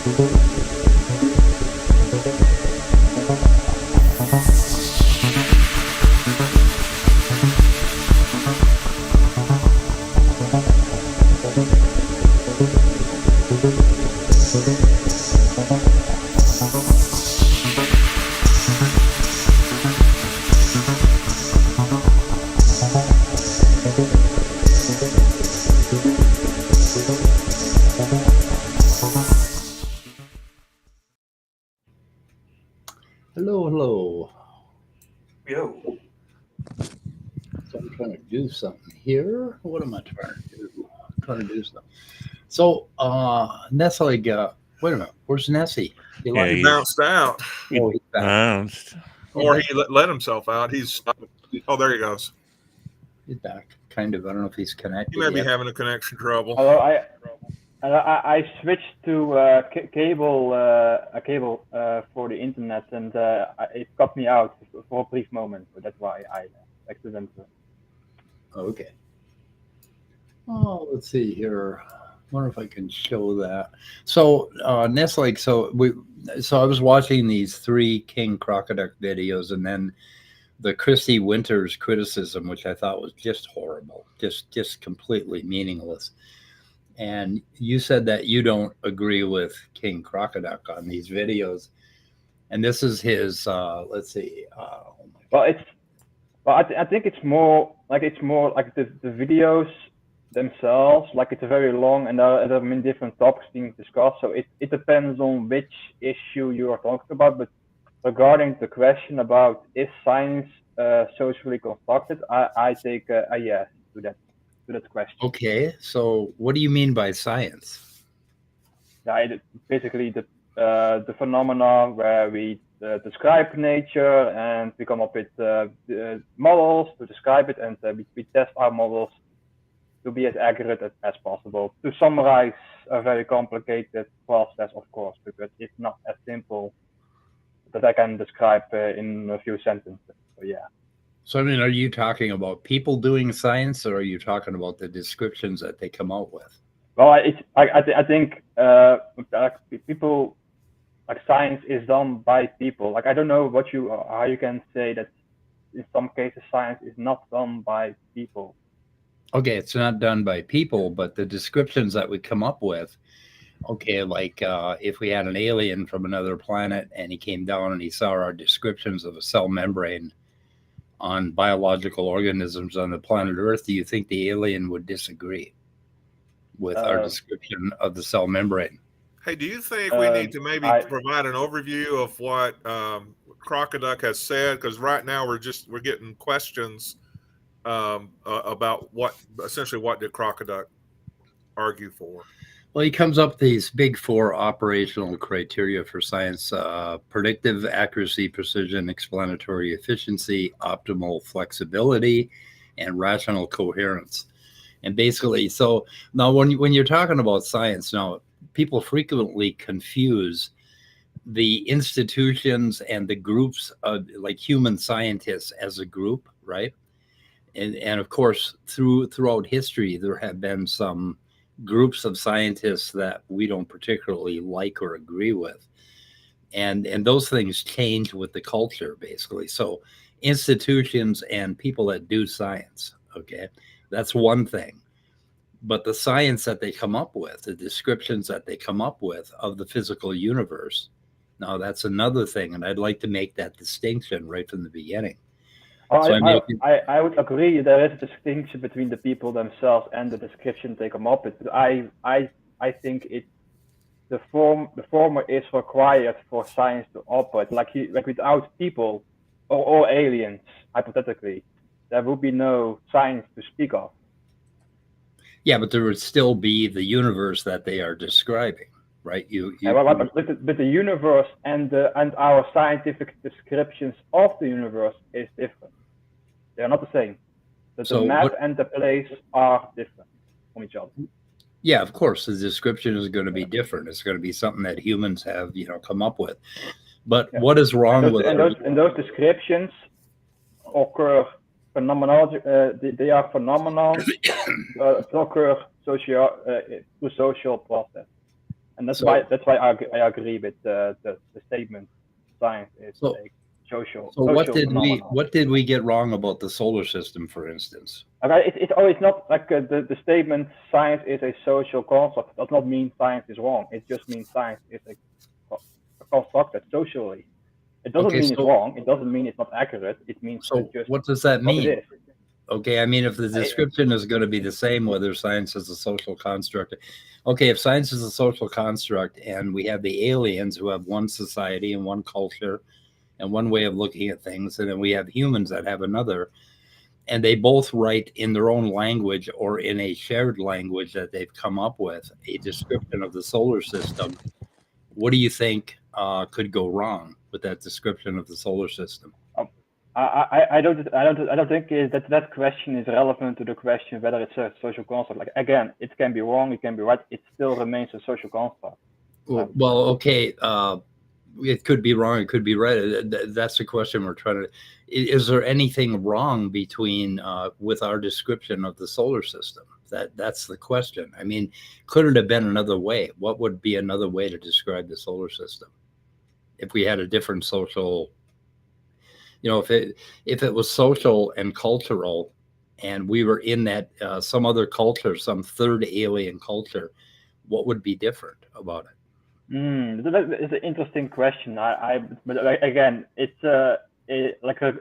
Hello. Yo. So I'm trying to do something here. What am I trying to do? I'm trying to do something. So, Nestle, wait a minute. Where's Nessie? He bounced out. Oh, he's back. Bounced. Or he let himself out. Oh, there he goes. He's back. Kind of. I don't know if he's connected. He may be having a connection trouble. Although I switched to a cable for the internet, and it cut me out for a brief moment. So that's why I accidentally. Okay. Oh, let's see here. Wonder if I can show that. So, Nestle. So I was watching these 3 King Crocoduck videos, and then the Kristi Winters criticism, which I thought was just horrible, just completely meaningless. And you said that you don't agree with King Crocoduck on these videos, and this is his. Let's see. Well, I think it's more like the videos themselves. Like it's very long, and there are many different topics being discussed. So it depends on which issue you are talking about. But regarding the question about is science socially constructed, I take a yes to that question. Okay, so what do you mean by science? Yeah, basically the phenomena where we describe nature and we come up with models to describe it, and we test our models to be as accurate as possible. To summarize a very complicated process, of course, because it's not as simple that I can describe in a few sentences. So yeah. So, I mean, are you talking about people doing science, or are you talking about the descriptions that they come out with? Well, I think people, like science is done by people. Like I don't know how you can say that in some cases science is not done by people. Okay, it's not done by people, but the descriptions that we come up with. Okay, like if we had an alien from another planet and he came down and he saw our descriptions of a cell membrane on biological organisms on the planet Earth, do you think the alien would disagree with our description of the cell membrane? Hey, do you think we need to maybe provide an overview of what Crocoduck has said? Because right now we're getting questions about what did Crocoduck argue for? Well, he comes up with these big 4 operational criteria for science: predictive accuracy, precision, explanatory efficiency, optimal flexibility, and rational coherence. And basically, so now when you're talking about science, now people frequently confuse the institutions and the groups of like human scientists as a group, right? And of course, throughout history, there have been some groups of scientists that we don't particularly like or agree with, and those things change with the culture, basically. So institutions and people that do science, okay, that's one thing. But the science that they come up with, the descriptions that they come up with of the physical universe, now that's another thing, and I'd like to make that distinction right from the beginning. So I would agree there is a distinction between the people themselves and the description they come up with. I think the former is required for science to operate. Like without people or aliens, hypothetically, there would be no science to speak of. Yeah, but there would still be the universe that they are describing, right? But the universe and our scientific descriptions of the universe is different. They are not the same. The map and the place are different from each other. Yeah, of course, the description is going to be different. It's going to be something that humans have, come up with. But what is wrong with those descriptions occur phenomenology? They are phenomenal occur through social process. And that's why I agree with the statement. Science is a social. So social what did we get wrong about the solar system, for instance? Okay, it's not like the statement science is a social construct does not mean science is wrong. It just means science is a constructed socially. It doesn't mean it's wrong. It doesn't mean it's not accurate. It means just what does that mean? It is. Okay, I mean, if the description is going to be the same, whether science is a social construct. Okay, if science is a social construct and we have the aliens who have one society and one culture and one way of looking at things, and then we have humans that have another, and they both write in their own language or in a shared language that they've come up with, a description of the solar system, what do you think could go wrong with that description of the solar system? I don't think that question is relevant to the question whether it's a social construct. Like, again, it can be wrong, it can be right. It still remains a social construct. Well, okay. It could be wrong. It could be right. That's the question we're trying to. Is there anything wrong between with our description of the solar system? That's the question. I mean, could it have been another way? What would be another way to describe the solar system if we had a different social? If it was social and cultural, and we were in that some other culture, some third alien culture, what would be different about it? That is an interesting question. But again, it's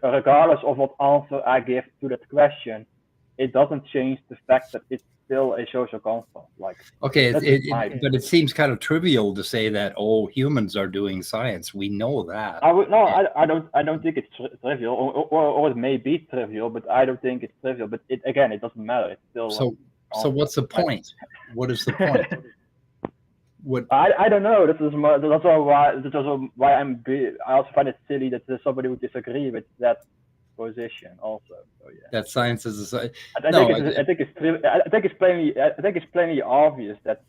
regardless of what answer I give to that question, it doesn't change the fact that it's still a social construct. Like, okay, but it seems kind of trivial to say that humans are doing science. We know that. I don't think it's trivial, or it may be trivial, but I don't think it's trivial. But it doesn't matter. It's still so what's the point? What is the point? I don't know. That's also why I also find it silly that somebody would disagree with that position also. So yeah. That science is a I think it's plainly obvious that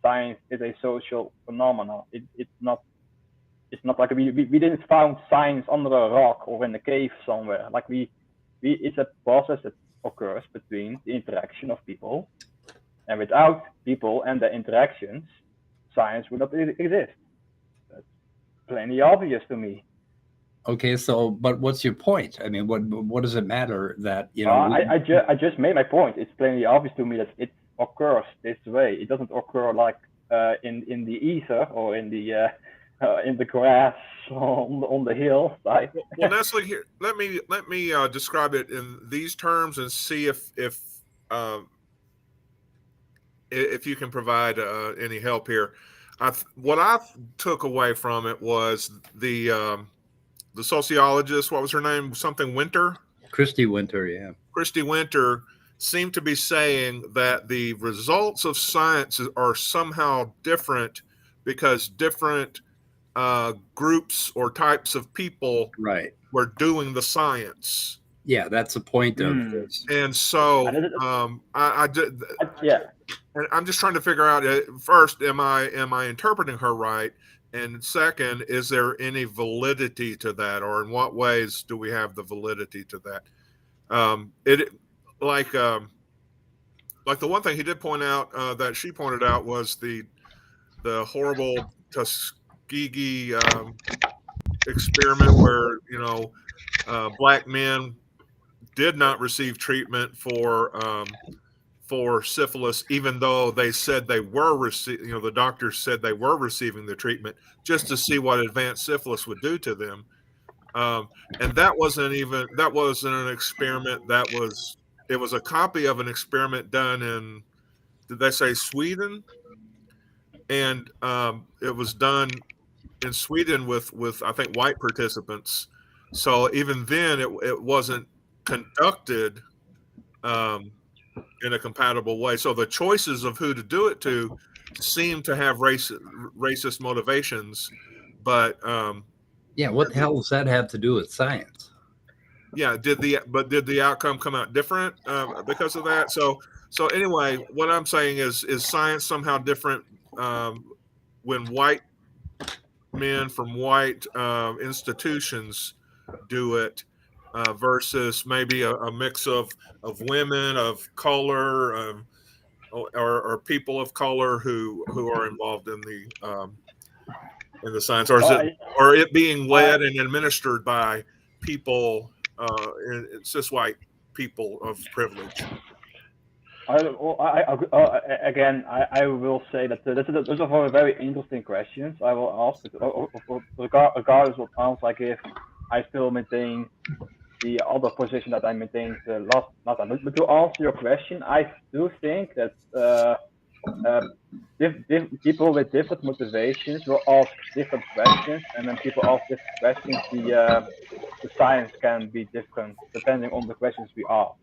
science is a social phenomenon. It's not like we didn't found science under a rock or in a cave somewhere. Like it's a process that occurs between the interaction of people, and without people and their interactions, science would not exist. That's plainly obvious to me. Okay, but what's your point? I mean, what does it matter that I just made my point. It's plainly obvious to me that it occurs this way. It doesn't occur like in the ether or in the grass on the hillside. Well, Nestle, here, let me describe it in these terms and see if you can provide any help here. What I took away from it was the sociologist, what was her name? Something Winter? Kristi Winter, yeah. Kristi Winter seemed to be saying that the results of science are somehow different because different groups or types of people were doing the science. Yeah, that's the point of this. And so and I'm just trying to figure out, first, am I interpreting her right? And second, is there any validity to that, or in what ways do we have the validity to that? Like the one thing he did point out that she pointed out was the horrible Tuskegee experiment where black men did not receive treatment for syphilis, even though they said they were the doctors said they were receiving the treatment, just to see what advanced syphilis would do to them. And that wasn't an experiment. It was a copy of an experiment done in, did they say Sweden? And it was done in Sweden with I think white participants. So even then it wasn't conducted in a compatible way. So the choices of who to do it to seem to have racist motivations, but what the hell does that have to do with science? Yeah, did the outcome come out different because of that? So anyway, what I'm saying is science somehow different when white men from white institutions do it versus maybe a mix of women, of color, or people of color who are involved in the science, or is it being led and administered by people, cis white people of privilege? Again, I will say that those are very interesting questions. I will ask, regardless of answer I give, I still maintain the other position that I maintained last time. But to answer your question, I do think that people with different motivations will ask different questions, and when people ask different questions, the science can be different depending on the questions we ask.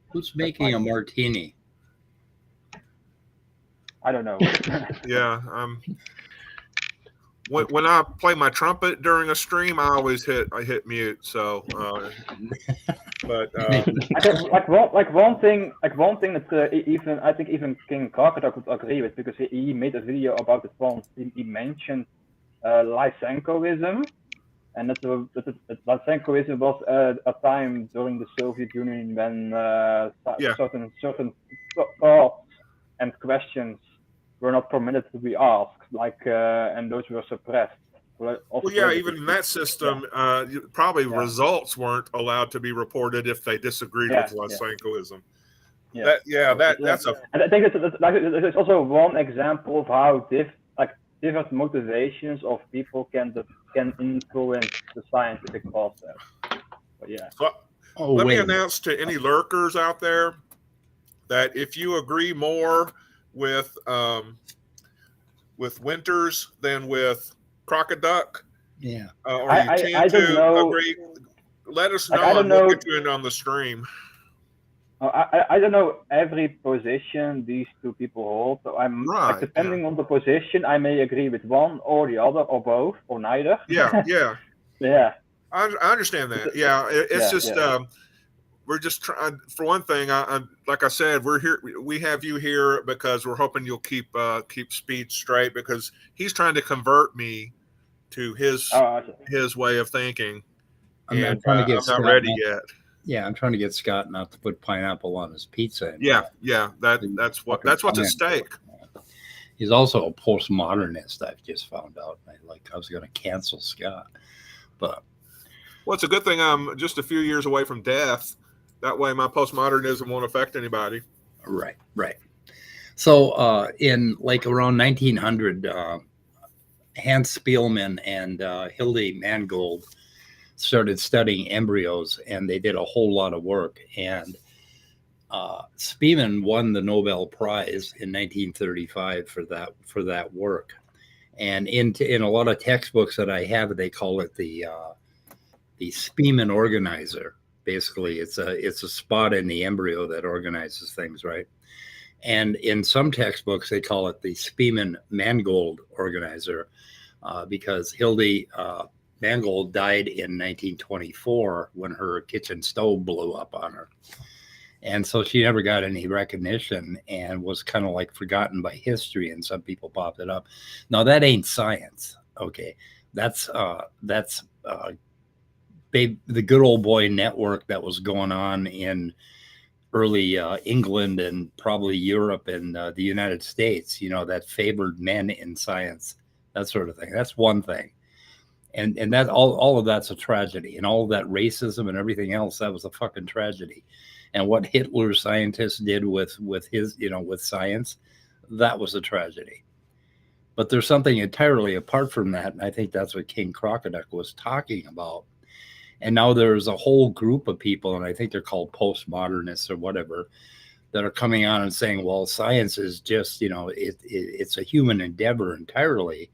Who's making a martini? I don't know. Yeah. When I play my trumpet during a stream, I always hit mute. So, but I think one thing that even I think even King Crocoduck would agree with, because he made a video about it once. He mentioned Lysenkoism, and that Lysenkoism was a time during the Soviet Union when certain thoughts and questions were not permitted to be asked, and those were suppressed. Even in that system, probably results weren't allowed to be reported if they disagreed with Lysenkoism. That's a. And I think it's also one example of how different motivations of people can influence the scientific process. But let me announce to any lurkers out there that if you agree more with Winters than with Crocoduck, or you tend to agree, let us know. We'll get you in on the stream. I don't know every position these two people hold, so I'm depending on the position, I may agree with one or the other or both or neither. Yeah. I understand that. It's just we're just trying. For one thing, like I said, we're here. We have you here because we're hoping you'll keep speed straight, because he's trying to convert me to his way of thinking. I'm not ready yet. Yeah, I'm trying to get Scott not to put pineapple on his pizza anymore. That's what's at stake. He's also a postmodernist, I've just found out. I was going to cancel Scott, but it's a good thing I'm just a few years away from death. That way, my postmodernism won't affect anybody. Right. So, in around 1900, Hans Spielmann and Hilde Mangold started studying embryos, and they did a whole lot of work. And Spielmann won the Nobel Prize in 1935 for that work. And in a lot of textbooks that I have, they call it the Spielmann organizer. Basically, it's a spot in the embryo that organizes things, right? And in some textbooks, they call it the Spielmann-Mangold organizer, because Hilde Mangold died in 1924 when her kitchen stove blew up on her. And so she never got any recognition and was kind of forgotten by history, and some people popped it up. Now, that ain't science, okay? That's the good old boy network that was going on in early England and probably Europe and the United States, that favored men in science, that sort of thing. That's one thing. And that all of that's a tragedy, and all of that racism and everything else, that was a fucking tragedy. And what Hitler's scientists did with his, with science, that was a tragedy. But there's something entirely apart from that, and I think that's what King Crocoduck was talking about. And now there's a whole group of people, and I think they're called postmodernists or whatever, that are coming on and saying, well, science is just, it's a human endeavor entirely,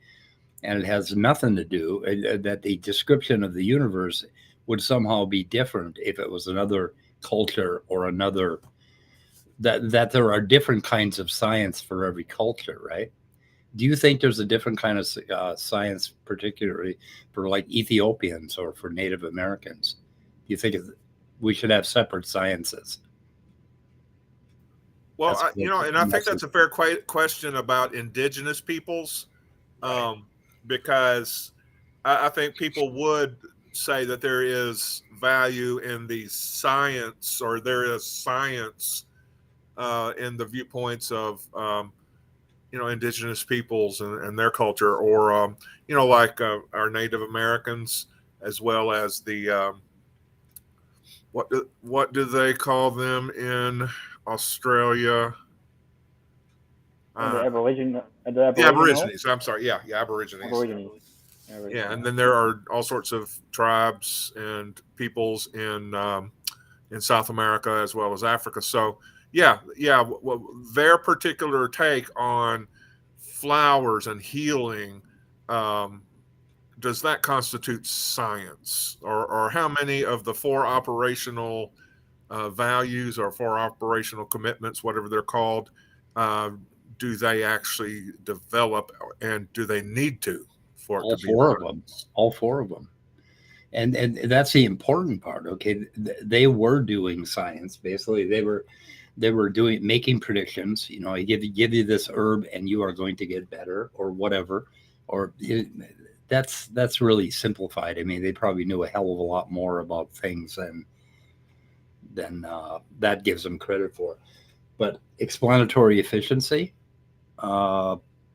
and it has nothing to do, that the description of the universe would somehow be different if it was another culture or another, that there are different kinds of science for every culture, right? Do you think there's a different kind of science, particularly for Ethiopians or for Native Americans? Do you think we should have separate sciences? Well, I think that's a fair question about indigenous peoples, because I think people would say that there is value in the science, or there is science in the viewpoints of indigenous peoples and their culture, or like our Native Americans, as well as the what do they call them in Australia? The Aborigines. The Aborigines. I'm sorry. Yeah, Aborigines. Yeah, and then there are all sorts of tribes and peoples in South America as well as Africa. So well, their particular take on flowers and healing, does that constitute science, or how many of the 4 operational values or 4 operational commitments, whatever they're called, do they actually develop, and do they need to? For it all to be 4 of them, all 4 of them. And that's the important part. Okay, they were doing science. Basically, they were making predictions. I give you this herb and you are going to get better, or whatever. Or that's really simplified. I mean, they probably knew a hell of a lot more about things than that gives them credit for. But explanatory efficiency,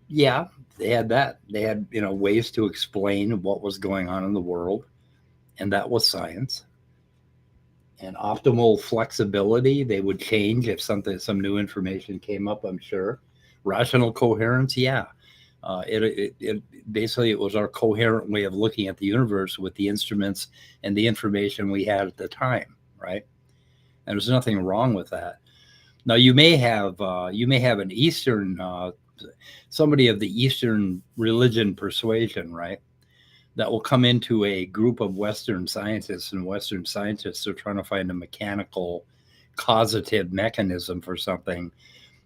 yeah, they had that. They had ways to explain what was going on in the world, and that was science. And optimal flexibility, they would change if some new information came up, I'm sure. Rational coherence, yeah. It basically, it was our coherent way of looking at the universe with the instruments and the information we had at the time, right? And there's nothing wrong with that. Now you may have an Eastern somebody of the Eastern religion persuasion, right? That will come into a group of Western scientists, and Western scientists are trying to find a mechanical causative mechanism for something.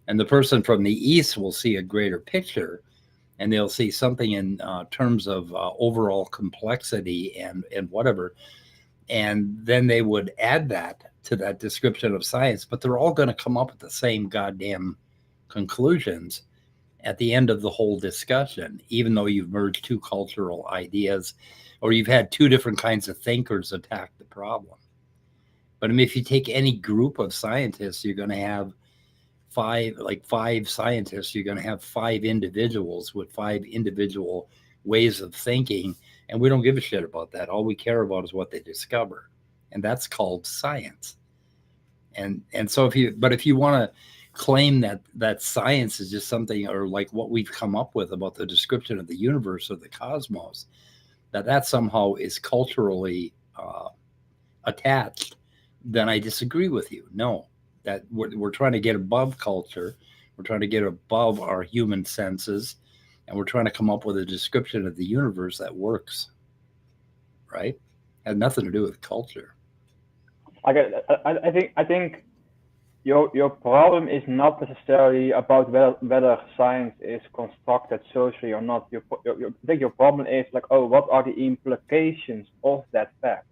And the person from the East will see a greater picture, and they'll see something in terms of overall complexity and whatever. And then they would add that to that description of science, but they're all going to come up with the same goddamn conclusions at the end of the whole discussion, even though you've merged 2 cultural ideas, or you've had 2 different kinds of thinkers attack the problem. But I mean, if you take any group of scientists, you're going to have 5 scientists, you're going to have 5 individuals with 5 individual ways of thinking. And we don't give a shit about that. All we care about is what they discover. And that's called science. And so if you want to claim that science is just something, or like what we've come up with about the description of the universe or the cosmos, that somehow is culturally attached, then I disagree with you. No, that we're trying to get above culture. We're trying to get above our human senses, and we're trying to come up with a description of the universe that works, right? Had nothing to do with culture. I think your problem is not necessarily about whether science is constructed socially or not. I think your problem is like, what are the implications of that fact?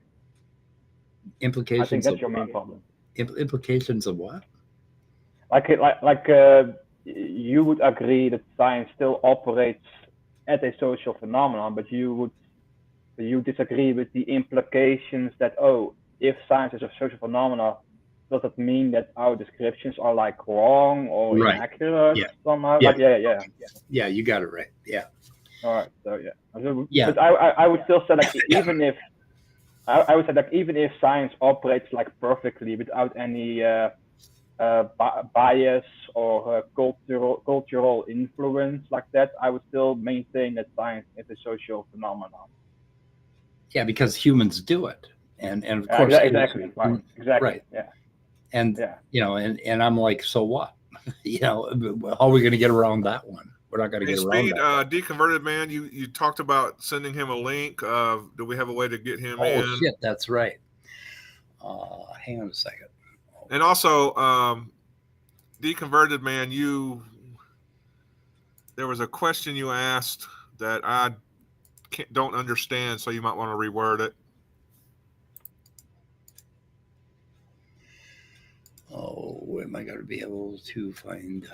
Implications. I think that's your main problem. Implications of what? You would agree that science still operates as a social phenomenon, but you disagree with the implications that, if science is a social phenomenon, does it mean that our descriptions are like wrong or inaccurate somehow? Yeah. Yeah, you got it right. Yeah. All right. So yeah. But I would still say like even if science operates like perfectly without any bias or cultural influence like that, I would still maintain that science is a social phenomenon. Yeah, because humans do it, and of course, exactly, right. Yeah. And and I'm like, so what? How are we going to get around that one? We're not going to get around that. Deconverted man, you talked about sending him a link. Do we have a way to get him in? Oh shit, that's right. Hang on a second. And also, deconverted man, there was a question you asked that I don't understand, so you might want to reword it. Oh, am I going to be able to find?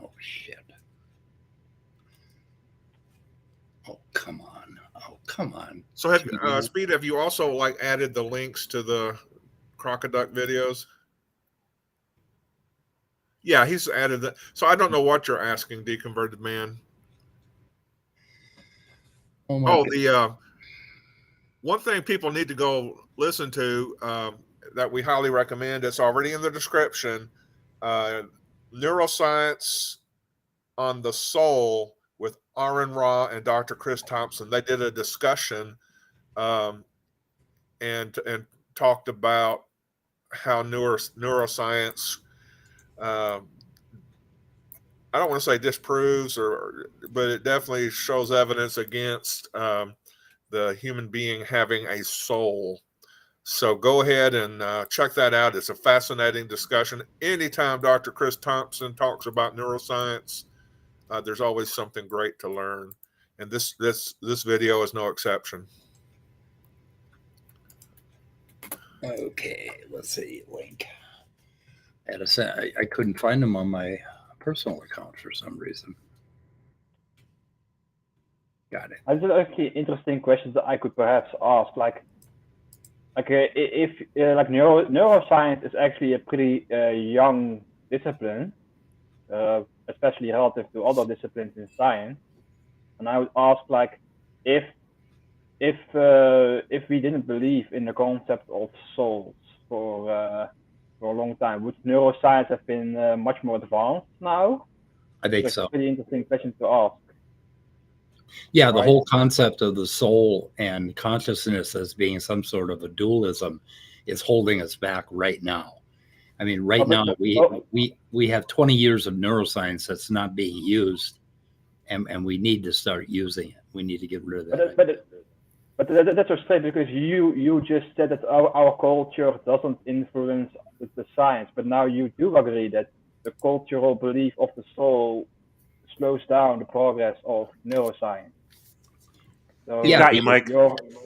Oh shit! Oh come on! Oh come on! So, Speed, have you also added the links to the Crocoduck videos? Yeah, he's added that. So I don't know what you're asking, Deconverted Man. The one thing people need to go listen to that we highly recommend, it's already in the description, Neuroscience on the Soul with Aron and Dr. Chris Thompson. They did a discussion and talked about how neuroscience, I don't want to say disproves, but it definitely shows evidence against the human being having a soul. So go ahead and check that out. It's a fascinating discussion. Anytime Dr. Chris Thompson talks about neuroscience, there's always something great to learn. And this video is no exception. Okay, let's see, link. I couldn't find them on my personal account for some reason. Got it. These are actually interesting questions that I could perhaps ask. Like if like neuroscience is actually a pretty young discipline, especially relative to other disciplines in science. And I would ask, like, if we didn't believe in the concept of souls for a long time, would neuroscience have been much more advanced now? I think That's so. a pretty interesting question to ask. Yeah, the whole concept of the soul and consciousness as being some sort of a dualism is holding us back right now. I mean, now we have 20 years of neuroscience that's not being used, and we need to start using it. We need to get rid of that. But that's so strange, because you just said that our culture doesn't influence the science, but now you do agree that the cultural belief of the soul slows down the progress of neuroscience. So yeah, got you, Mike.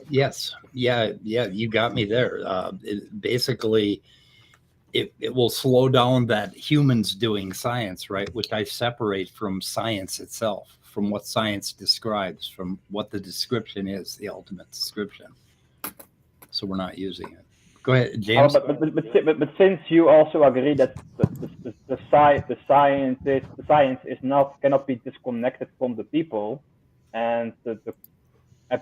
Yes, yeah, you got me there. Basically, it will slow down that humans doing science, right? Which I separate from science itself, from what science describes, from what the description is, the ultimate description. So we're not using it. Go ahead, James. But since you also agree that the science cannot be disconnected from the people, and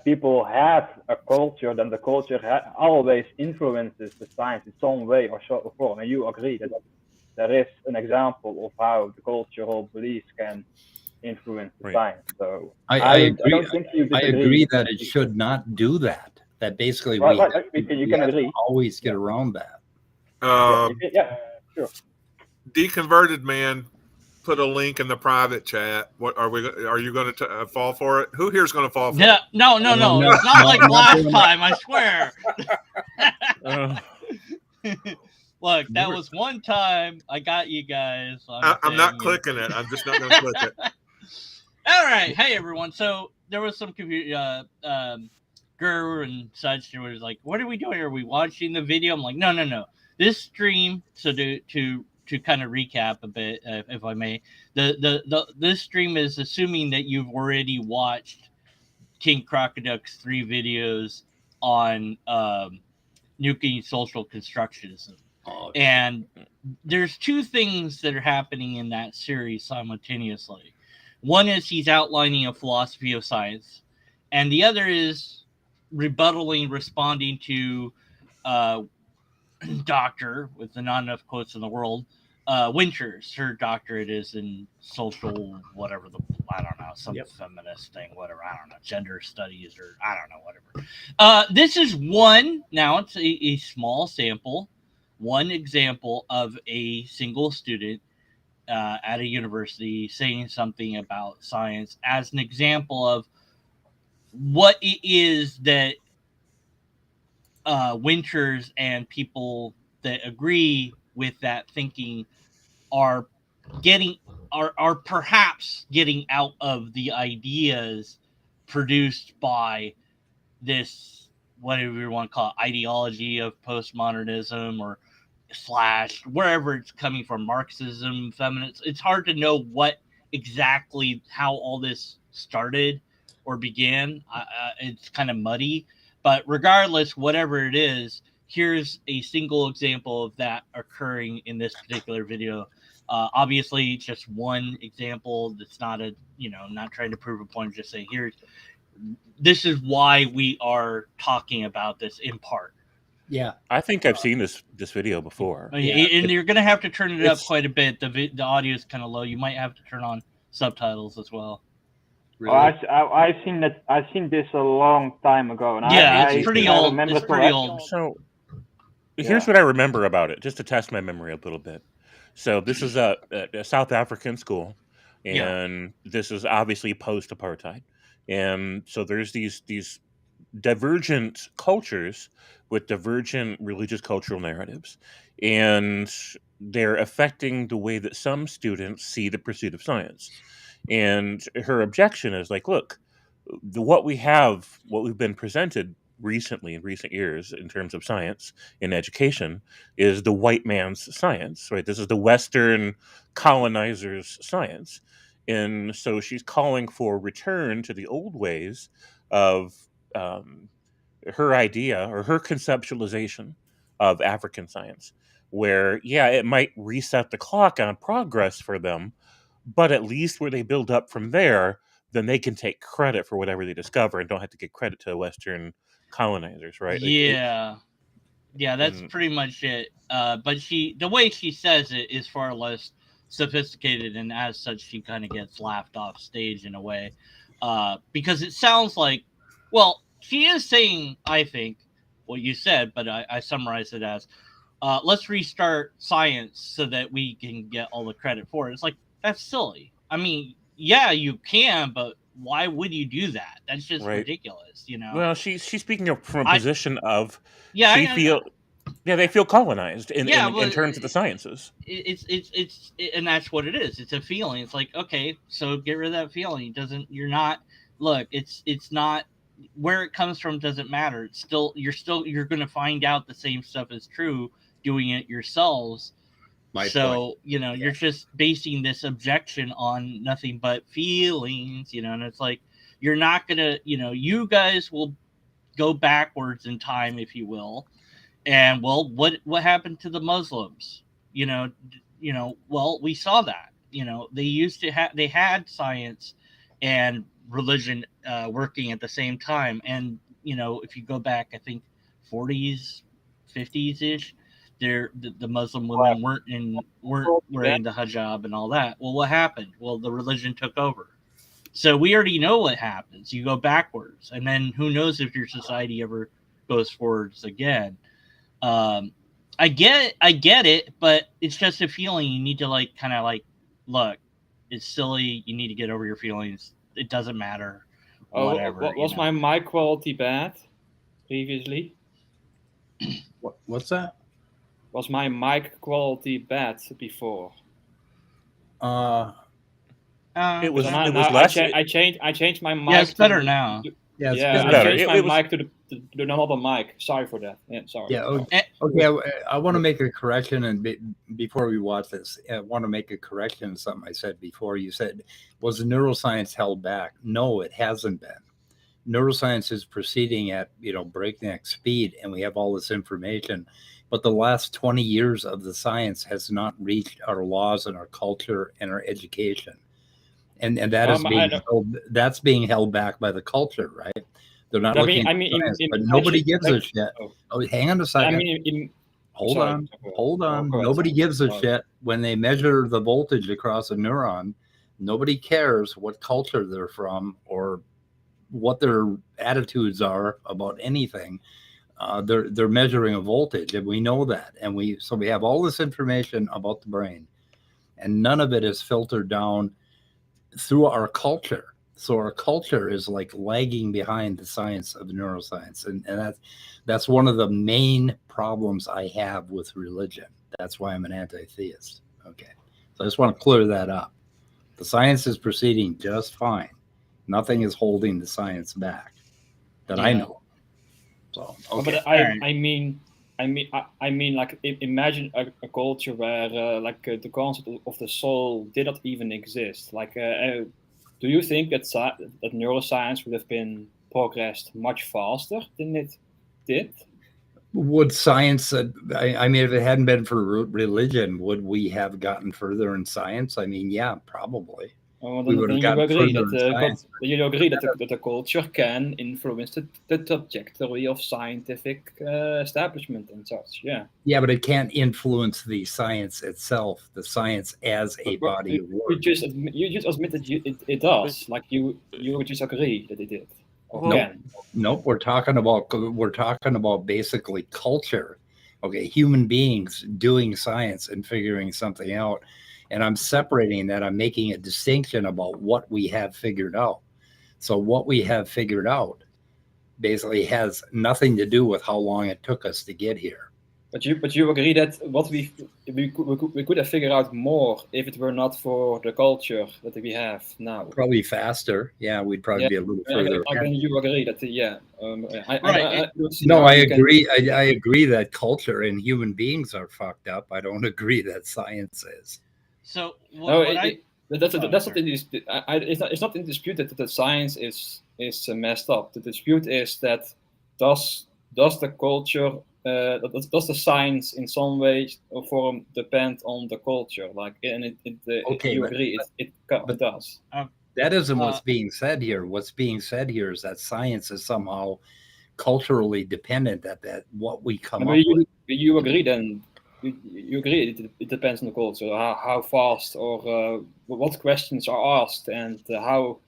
people have a culture, then the culture always influences the science in some way or form. And you agree that there is an example of how the cultural beliefs can influence the science. So I don't think you disagree. I agree that it should not do that. That basically you can agree. Always get around that. Yeah, sure. Deconverted Man put a link in the private chat. What are you going to fall for it? Who here is going to fall for it? No. It's not like last time, I swear. Look, that was one time I got you guys. I'm not clicking it. I'm just not going to click it. All right. Hey, everyone. So there was some Guru and such who was like, what are we doing? Are we watching the video? I'm like, no. This stream, so to kind of recap a bit, if I may, this stream is assuming that you've already watched King Crocoduck's 3 videos on nuking social constructionism. And there's 2 things that are happening in that series simultaneously. One is he's outlining a philosophy of science, and the other is responding to doctor, with the not enough quotes in the world, Winters. Her doctorate is in social whatever, some feminist thing, whatever, I don't know, gender studies, or I don't know, whatever. This is one, now it's a small sample, one example of a single student at a university saying something about science as an example of what it is that Winters and people that agree with that thinking are perhaps getting out of the ideas produced by this, whatever you want to call it, ideology of postmodernism or / wherever it's coming from, Marxism, feminists. It's hard to know how all this started or began. It's kind of muddy, but regardless, whatever it is, here's a single example of that occurring in this particular video. Obviously, it's just one example. That's not not trying to prove a point. Just saying this is why we are talking about this in part. Yeah, I think I've seen this video before. And you're going to have to turn it up quite a bit. The audio is kind of low. You might have to turn on subtitles as well. really. I've seen that. I've seen this a long time ago, and it's pretty old. It's pretty old. So here's what I remember about it, just to test my memory a little bit. So this is a South African school, and this is obviously post-apartheid, and so there's these divergent cultures with divergent religious cultural narratives, and they're affecting the way that some students see the pursuit of science. And her objection is like, look, what we've been presented recently in recent years in terms of science in education is the white man's science, right? This is the Western colonizers' science. And so she's calling for return to the old ways of her idea or her conceptualization of African science, where, it might reset the clock on progress for them, but at least where they build up from there, then they can take credit for whatever they discover and don't have to give credit to Western colonizers, right? That's pretty much it. But the way she says it is far less sophisticated, and as such, she kind of gets laughed off stage in a way, because it sounds like, well, she is saying, I think, what you said, but I summarize it as, let's restart science so that we can get all the credit for it. It's like, that's silly. I mean, yeah, you can, but why would you do that? That's just ridiculous, Well, she's speaking from a position of they feel colonized in terms of the sciences. It's and that's what it is. It's a feeling. It's like, okay, so get rid of that feeling. It's not where it comes from doesn't matter. You're going to find out the same stuff is true doing it yourselves. You're just basing this objection on nothing but feelings, and it's like, you're not gonna, you guys will go backwards in time, if you will. And well, what happened to the Muslims? Well, we saw that, they used to they had science and religion working at the same time. And, if you go back, I think 40s, 50s ish, the Muslim women weren't wearing the hijab and all that. Well, what happened? Well, the religion took over. So we already know what happens. You go backwards, and then who knows if your society ever goes forwards again. I get it, but it's just a feeling. You need to look, it's silly. You need to get over your feelings. It doesn't matter. Whatever. Was my mic quality bad previously? What's that? Was my mic quality bad before? It was less. I changed my mic. Yeah, it's better now. Yeah, I changed my mic to the normal mic. Sorry for that. Yeah, sorry. Yeah. Okay. I want to make a correction, and before we watch this, I want to make a correction to something I said before. You said, was the neuroscience held back? No, it hasn't been. Neuroscience is proceeding at breakneck speed, and we have all this information. But the last 20 years of the science has not reached our laws and our culture and our education. And that is being held back by the culture, right? They're not looking at science, but nobody gives a shit. Oh, hang on a second. Hold on. Nobody gives a shit when they measure the voltage across a neuron. Nobody cares what culture they're from or what their attitudes are about anything. They're measuring a voltage, and we know that. And we have all this information about the brain, and none of it is filtered down through our culture. So our culture is like lagging behind the science of neuroscience, and that's one of the main problems I have with religion. That's why I'm an anti-theist. Okay, so I just want to clear that up. The science is proceeding just fine. Nothing is holding the science back that I know. So, okay. But I mean, like, imagine a culture where the concept of the soul did not even exist. Like, do you think that neuroscience would have been progressed much faster than it did? Would science, I mean, if it hadn't been for religion, would we have gotten further in science? I mean, yeah, probably. Oh, We would have then you gotten agree further that in science. you agree that the culture can influence the trajectory of scientific establishment and such. Yeah. Yeah, but it can't influence the science itself, the science as a But body of work. you just admit that it does. Like you just agree that it did. Nope. We're talking about basically culture. Okay, human beings doing science and figuring something out. And I'm separating that. I'm making a distinction about what we have figured out. So what we have figured out basically has nothing to do with how long it took us to get here. But you agree that what we could have figured out more if it were not for the culture that we have now. Probably faster. Yeah, we'd probably be a little further. Again, you agree that I agree. I agree that culture and human beings are fucked up. I don't agree that science is. So that's not in dispute. It's not in dispute that the science is messed up. The dispute is that does the culture does the science in some way or form depend on the culture? Like, and you agree it does. That isn't what's being said here. What's being said here is that science is somehow culturally dependent. That what we come up with. You agree then? You agree it depends on the culture, how fast or what questions are asked, and how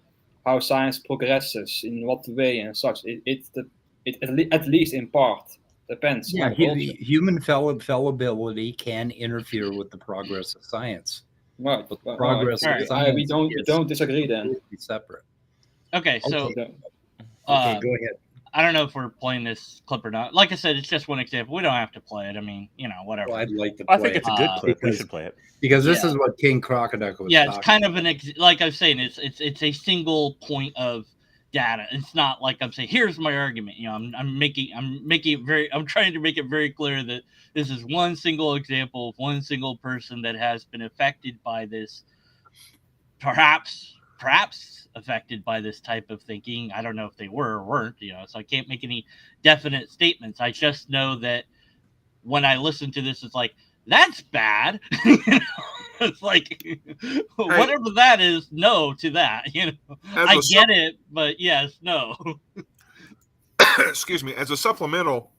science progresses in what way and such. It at least in part depends. Yeah, human fallibility can interfere with the progress of science. Right. But the progress of science we don't disagree then. Separate. Okay, so okay, go ahead. I don't know if we're playing this clip or not. Like I said, it's just one example. We don't have to play it. I mean, whatever. Well, I'd like to play I think it's a good clip. We should play it. Because this is what King Crocoduck was it's kind of like I was saying, it's a single point of data. It's not like I'm saying, here's my argument. I'm trying to make it very clear that this is one single example of one single person that has been affected by this, perhaps affected by this type of thinking. I don't know if they were or weren't, so I can't make any definite statements. I just know that when I listen to this, it's like, that's bad. It's like, whatever that is, no to that. I get it, but yes, no. Excuse me. As a supplemental,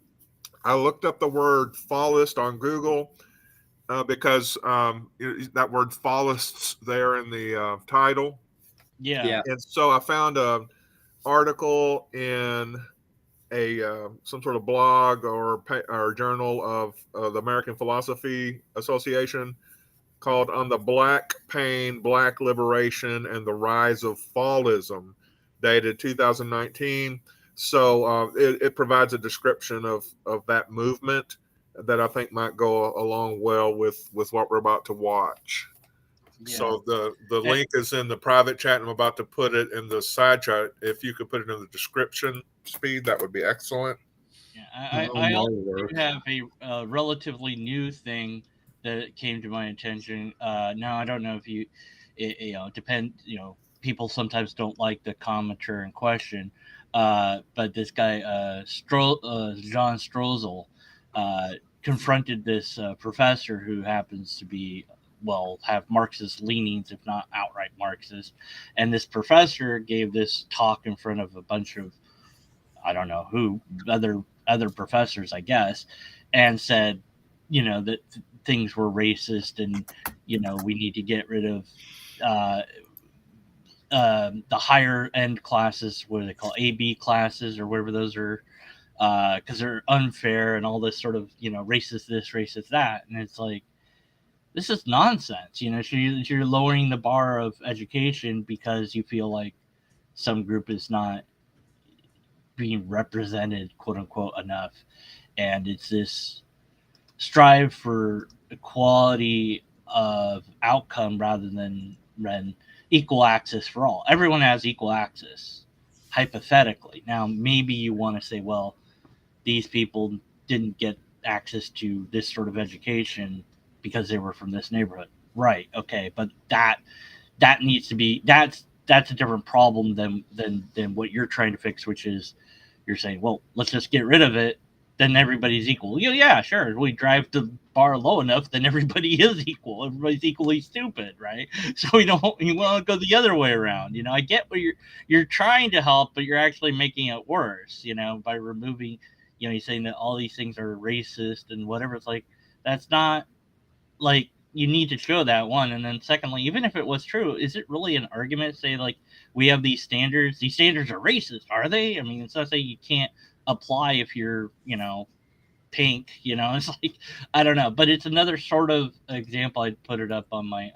I looked up the word Fallist on Google because that word Fallists there in the title. Yeah. And so I found an article in some sort of blog or journal of the American Philosophy Association called "On the Black Pain, Black Liberation, and the Rise of Fallism," dated 2019. So it provides a description of that movement that I think might go along well with what we're about to watch. Yeah. So the link is in the private chat. I'm about to put it in the side chat. If you could put it in the description speed, that would be excellent. Yeah, I also have a relatively new thing that came to my attention. Now I don't know if people sometimes don't like the commenter in question, but this guy John Strozel confronted this professor who happens to be have Marxist leanings, if not outright Marxist. And this professor gave this talk in front of a bunch of, I don't know who, other professors, I guess, and said, that things were racist and, we need to get rid of the higher end classes, what do they call AB classes or whatever those are, because they're unfair and all this sort of, racist this, racist that. And it's like, this is nonsense. You're lowering the bar of education because you feel like some group is not being represented, quote unquote, enough. And it's this strive for equality of outcome rather than equal access for all. Everyone has equal access, hypothetically. Now, maybe you want to say, well, these people didn't get access to this sort of education because they were from this neighborhood. Right. Okay. But that needs to be, that's a different problem than what you're trying to fix, which is you're saying, well, let's just get rid of it. then everybody's equal. Yeah, sure. We drive the bar low enough, then everybody is equal. Everybody's equally stupid, right? So you want to go the other way around. I get what you're trying to help, but you're actually making it worse. By removing, you're saying that all these things are racist and whatever. It's like that's not like. You need to show that, one, and then secondly, even if it was true, is it really an argument to say like we have these standards are racist? Are they? I mean, it's not saying you can't apply if you're pink. It's like I don't know, but it's another sort of example. I'd put it up on my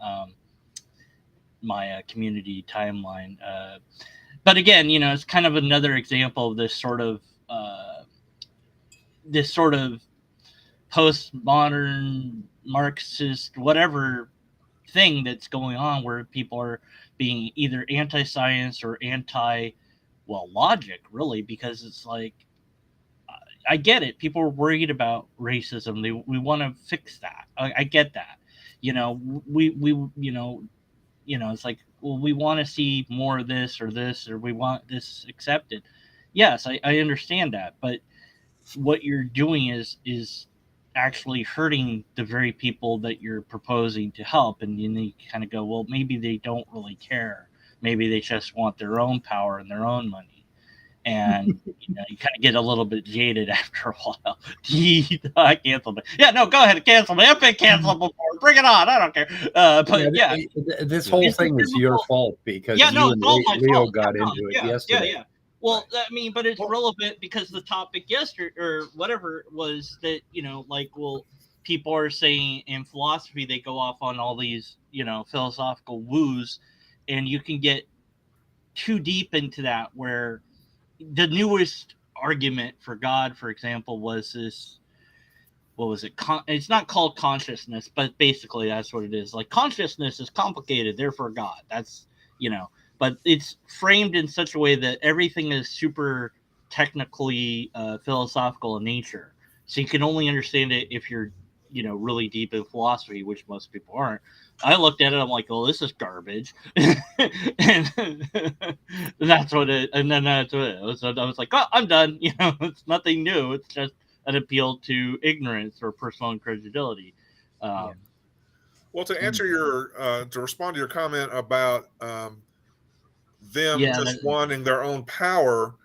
my community timeline, but again, it's kind of another example of this sort of postmodern Marxist whatever thing that's going on, where people are being either anti-science or logic, really, because it's like I get it. People are worried about racism. We want to fix that. I get that. We it's like, well, we want to see more of this, or we want this accepted. Yes, I understand that, but what you're doing is actually hurting the very people that you're proposing to help. And then you kind of go, well, maybe they don't really care. Maybe they just want their own power and their own money. And you kind of get a little bit jaded after a while. I canceled it. Yeah, no, go ahead and cancel me. I've been canceled before. Bring it on. I don't care. But this whole thing is your fault because you and Leo got into it yesterday. Yeah. Well, I mean, but it's relevant because the topic yesterday or whatever was that, people are saying in philosophy, they go off on all these, philosophical woos, and you can get too deep into that, where the newest argument for God, for example, was this, what was it? It's not called consciousness, but basically that's what it is. Like, consciousness is complicated, therefore God. That's, but it's framed in such a way that everything is super technically philosophical in nature. So you can only understand it if you're, really deep in philosophy, which most people aren't. I looked at it, I'm like, oh, this is garbage. and that's what it, and then that's what it was. So I was like, oh, I'm done. It's nothing new. It's just an appeal to ignorance or personal incredulity. Well, to answer to respond to your comment about them just wanting their own power,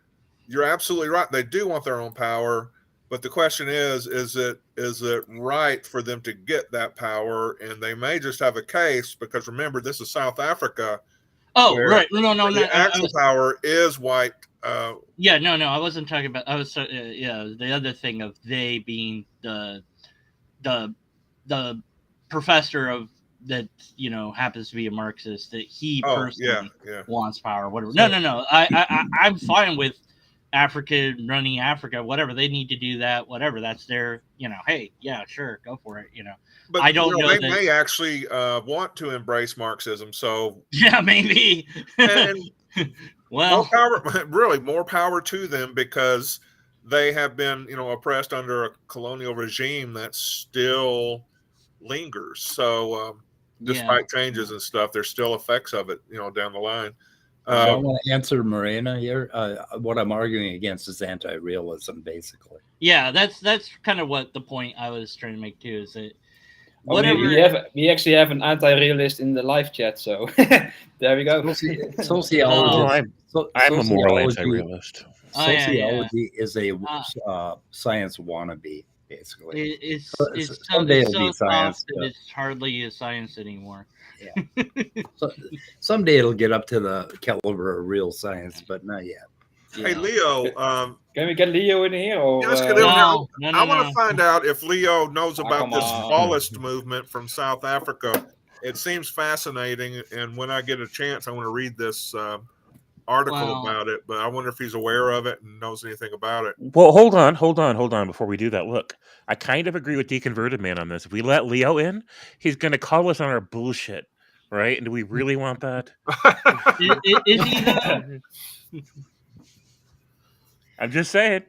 you're absolutely right. They do want their own power, but the question is it right for them to get that power? And they may just have a case, because remember, this is South Africa. Oh, right. No. The actual power is white. I wasn't talking about. I was the other thing of they being the professor of that happens to be a Marxist, that he personally wants power, whatever. No. I'm fine with Africa running Africa, whatever. They need to do that, whatever. That's their, hey, yeah, sure, go for it, But I don't know. They may actually want to embrace Marxism. So yeah, maybe. And well, more power to them, because they have been, oppressed under a colonial regime that still lingers. So despite changes and stuff, there's still effects of it, down the line. I want to answer Morena here. What I'm arguing against is anti-realism, basically. Yeah, that's kind of what the point I was trying to make too. Is that we actually have an anti-realist in the live chat, so there we go. Sociology. I'm a moral anti-realist. Sociology is a science wannabe, basically. It's someday it'll be science. It's hardly a science anymore. Yeah. So someday it'll get up to the caliber of real science, but not yet. Hey, Leo. Can we get Leo in here? Or, no, I want to find out if Leo knows about this Fallist movement from South Africa. It seems fascinating, and when I get a chance, I want to read this article about it, but I wonder if he's aware of it and knows anything about it. Well, hold on before we do that. Look, I kind of agree with Deconverted Man on this. If we let Leo in, he's going to call us on our bullshit, right? And do we really want that? Is he though? I'm just saying.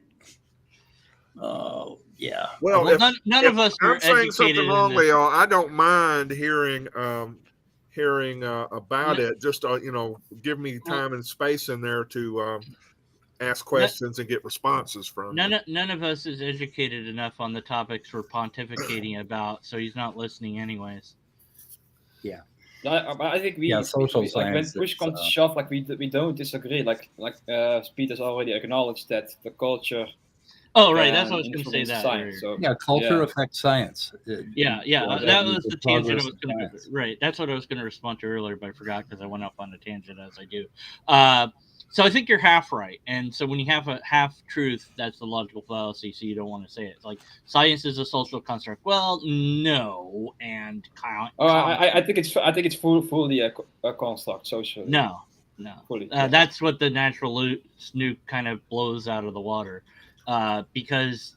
Oh, yeah. Well, none of us are saying something wrong, Leo, I don't mind hearing about it. Just give me time and space in there to ask questions and get responses from you. None of us is educated enough on the topics we're pontificating about, so he's not listening anyways. Yeah. I think social like when science, push comes to shove, like we don't disagree. Like Peter's already acknowledged that the culture. Oh, right. That's what I was going to say. That science, so, culture affects science. That was the tangent I was going to. Right. That's what I was going to respond to earlier, but I forgot because I went off on a tangent as I do. So I think you're half right, and so when you have a half truth, that's the logical fallacy. So you don't want to say it. It's like science is a social construct. Well, no, and I think it's fully a construct socially. No, fully. That's what the natural nuke kind of blows out of the water, because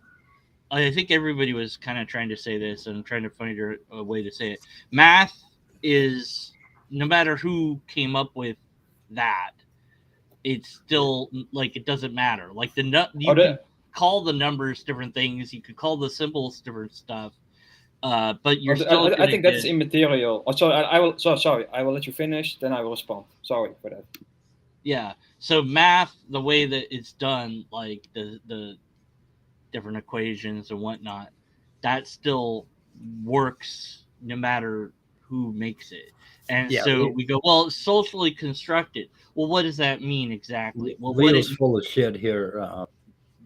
I think everybody was kind of trying to say this, and I'm trying to find a way to say it. Math is, no matter who came up with that, it's still like it doesn't matter. Like you can call the numbers different things, you could call the symbols different stuff, but you're still. I think that's immaterial. Oh, sorry, I will. Sorry, I will let you finish. Then I will respond. Sorry for that. Yeah. So math, the way that it's done, like the different equations and whatnot, that still works no matter who makes it. And so we go, well, it's socially constructed. Well, what does that mean exactly? Well, Leo's full of shit here.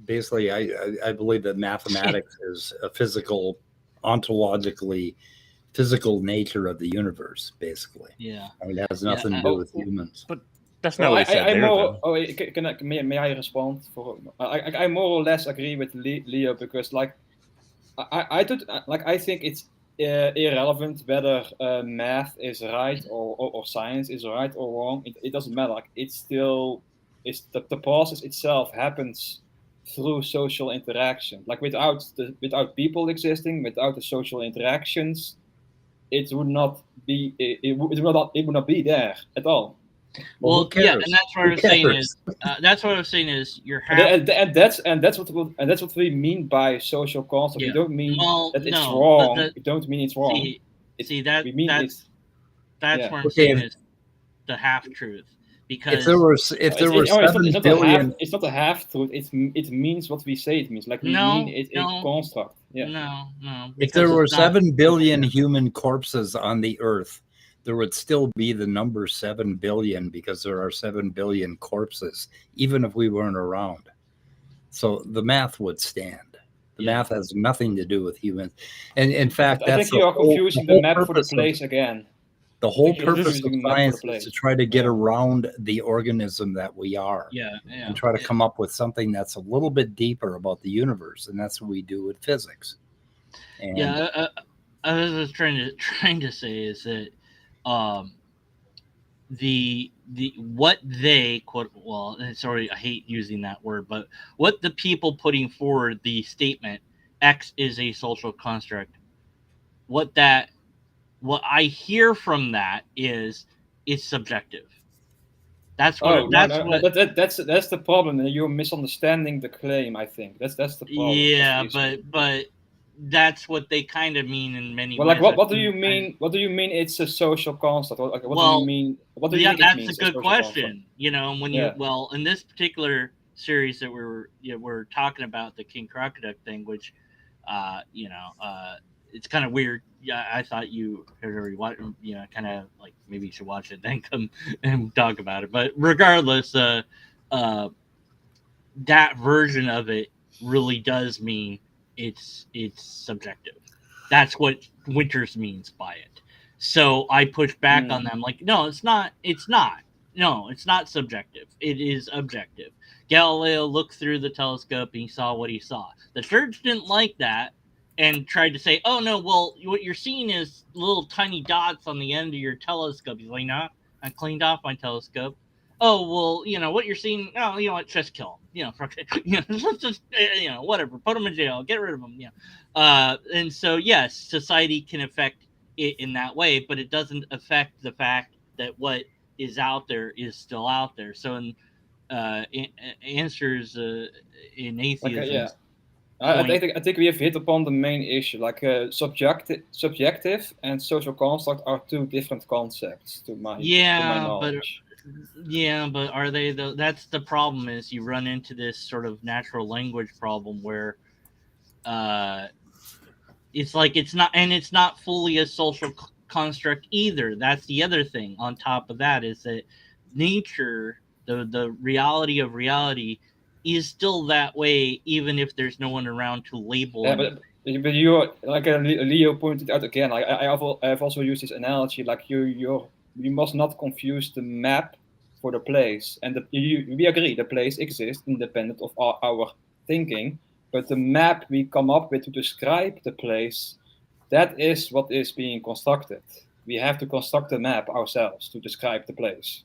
Basically, I believe that mathematics is a ontologically physical nature of the universe, basically. Yeah. I mean, it has nothing to do with humans. But that's not what he said there. May I respond? I more or less agree with Leo, because I think it's irrelevant whether math is right or science is right or wrong. It doesn't matter. Like, it's still the process itself happens through social interaction. Like without people existing, without the social interactions, it would not be there at all. Well, yeah, and that's what I was saying is you're half, and that's what we mean by social construct. We don't mean that it's wrong. We don't mean it's wrong. That's what I'm saying is the half truth. Because if there were 7 billion, it's not a half truth. It means what we say it means. Like we mean it's a construct. Yeah. No. If there were 7 billion human corpses on the earth, there would still be the number 7 billion, because there are 7 billion corpses, even if we weren't around. So the math would stand. The math has nothing to do with humans. And in fact, I think you are confusing the map for the place again. The whole purpose of science is to try to get around the organism that we are. And try to come up with something that's a little bit deeper about the universe. And that's what we do with physics. And I was trying to say is that the what they quote, well, sorry, I hate using that word, but what the people putting forward the statement X is a social construct, what I hear from that is it's subjective. That's the problem. You're misunderstanding the claim. I think that's the problem. Yeah, but that's what they kind of mean in many ways. Like what do you mean? What do you mean? It's a social construct. What do you mean? What do you think that's it means, a good question. Construct? You know, when in this particular series that we're talking about, the King Crocoduck thing, which it's kind of weird. Yeah, I thought you had already watched, kind of like maybe you should watch it, then come and talk about it. But regardless, that version of it really does mean it's subjective. That's what Winters means by it. So I push back on them, like, no, it's not. No, it's not subjective. It is objective. Galileo looked through the telescope and he saw what he saw. The church didn't like that and tried to say, oh, no, well, what you're seeing is little tiny dots on the end of your telescope. He's like, no, I cleaned off my telescope. Oh, well, what you're seeing, just kill him. Let's just, whatever, put him in jail, get rid of him. And so, yes, society can affect it in that way, but it doesn't affect the fact that what is out there is still out there. So in answers in atheism, I think we have hit upon the main issue. Like subjective and social construct are two different concepts to my knowledge. Yeah, but are they though? That's the problem. Is you run into this sort of natural language problem where, it's like it's not fully a social construct either. That's the other thing. On top of that is that nature, the reality of reality, is still that way, even if there's no one around to label but you, like Leo pointed out again, I have also used this analogy, like you must not confuse the map for the place, and we agree the place exists independent of our thinking, but the map we come up with to describe the place, that is what is being constructed. We have to construct the map ourselves to describe the place.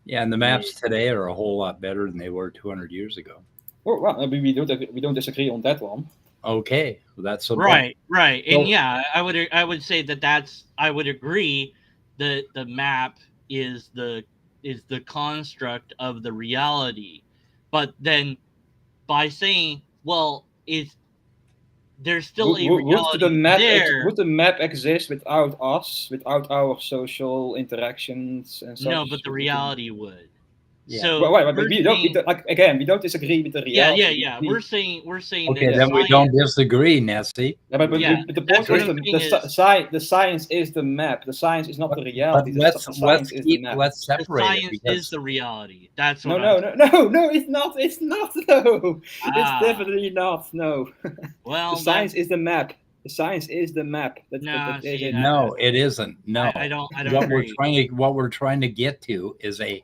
Yeah, and the maps today are a whole lot better than they were 200 years ago. Well, we don't disagree on that one. Okay, well, that's a right, and yeah, I would say I would agree that the map is the construct of the reality, but then by saying, well, there's still a reality would the map exist without us, without our social interactions and such? No, but the reality would. Yeah. So we don't disagree with the reality. Yeah. We're saying. Okay, then we don't disagree, Nessie. Yeah, but the point is the science is the map. The science is not the reality. Let's separate the science it. Is the reality. That's what no, it's not. It's not. No, it's definitely not. No. Well, the science is the map. The science is the map. No, it isn't. No, I don't what agree. What we're trying to get to is a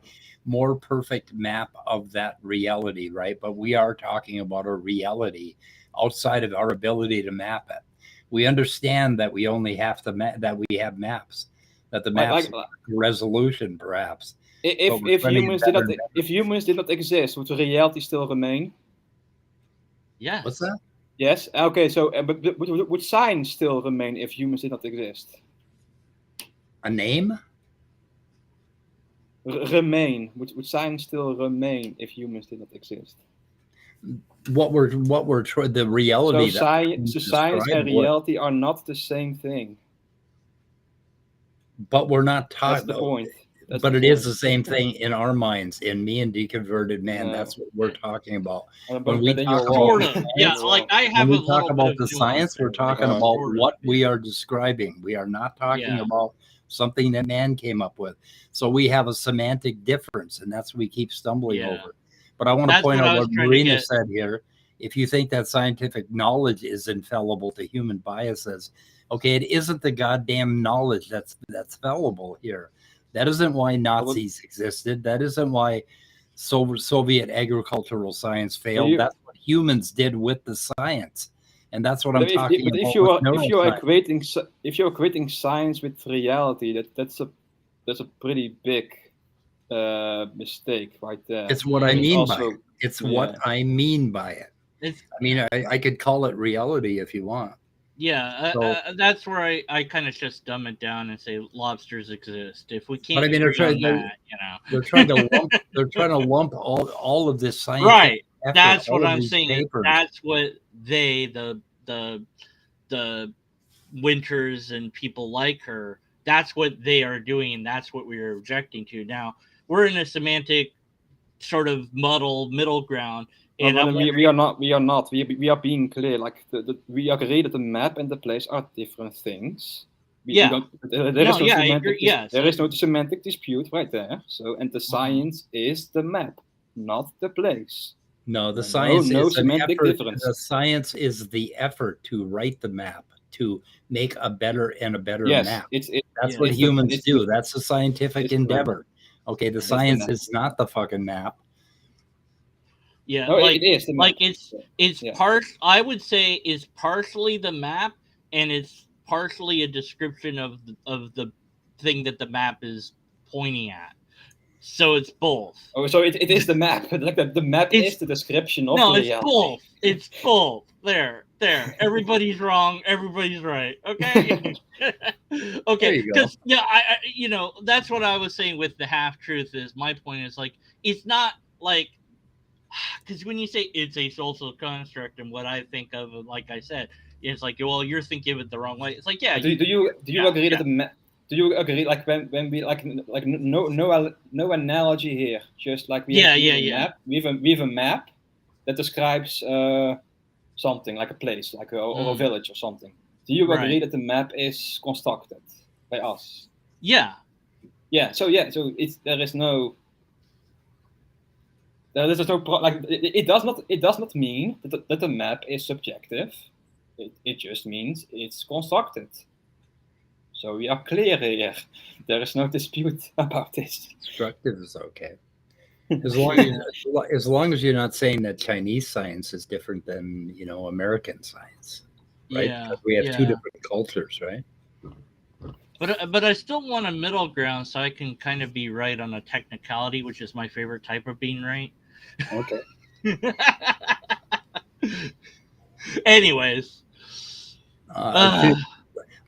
more perfect map of that reality, right? But we are talking about a reality outside of our ability to map it. We understand that we only have to that we have maps, that the maps resolution perhaps. If humans did not exist, would the reality still remain? Yes. What's that? Yes. Okay. So, but would science still remain if humans did not exist? A name? Remain. Would science still remain if humans did not exist? The reality. So science and reality are not the same thing. But we're not talking. That's the point. But it is the same thing in our minds, in me and Deconverted Man. That's what we're talking about. When we talk about the science, we're talking about what we are describing. We are not talking about something that man came up with. So we have a semantic difference, and that's what we keep stumbling over. But I want to point out what Marina said here. If you think that scientific knowledge is infallible to human biases, okay, it isn't the goddamn knowledge that's fallible here. That isn't why Nazis existed. That isn't why Soviet agricultural science failed. That's what humans did with the science. And that's what I'm talking about. If you're equating science with reality, that's a pretty big mistake right there. It's what I mean by it. It's what I mean by it. I could call it reality if you want. Yeah, that's where I kind of just dumb it down and say lobsters exist. If we can't, they're trying to lump all of this science. Right. That's what I'm saying. Papers. That's what the Winters and people like her. That's what they are doing, and that's what we are objecting to. Now we're in a semantic sort of muddled middle ground. And we are not. We are being clear. Like we agree that the map and the place are different things. There is no semantic dispute right there. So, and the science is the map, not the place. No, the science is semantic difference. The science is the effort to write the map, to make a better map. That's what humans do. That's a scientific endeavor. Okay, the science is not the fucking map. Yeah, it is. I would say it's partially the map, and it's partially a description of the thing that the map is pointing at. So it's both. Oh, so it is the map. Like the map is the description of the reality. No, it's both. It's both. There. Everybody's wrong. Everybody's right. Okay. Okay. Because that's what I was saying with the half truth. Is my point is like it's not like. Because when you say it's a social construct, and what I think of, like I said, it's like, well, you're thinking of it the wrong way. It's like, yeah. Do you agree that do you agree? Like when we like no analogy here. Just like we have a map. We have a map that describes something like a place, like or a village or something. Do you agree that the map is constructed by us? Yeah. Yeah. So there is no it does not mean that the map is subjective. It just means it's constructed. So we are clear here. There is no dispute about this. Constructive is okay. As long as you're not saying that Chinese science is different than, American science, right? Yeah, because we have two different cultures, right? But I still want a middle ground so I can kind of be right on a technicality, which is my favorite type of being right. Okay. Anyways.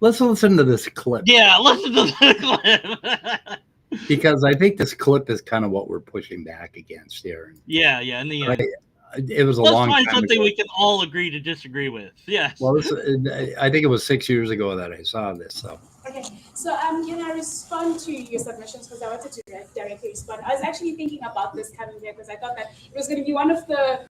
Let's listen to this clip. Yeah, listen to the clip. Because I think this clip is kind of what we're pushing back against here. Yeah, in the end. It was long time Let's find something ago. we can all agree to disagree with. Yes. Well, I think it was 6 years ago that I saw this. So. Okay, so can I respond to your submissions, because I wanted to directly respond. I was actually thinking about this coming here because I thought that it was going to be one of the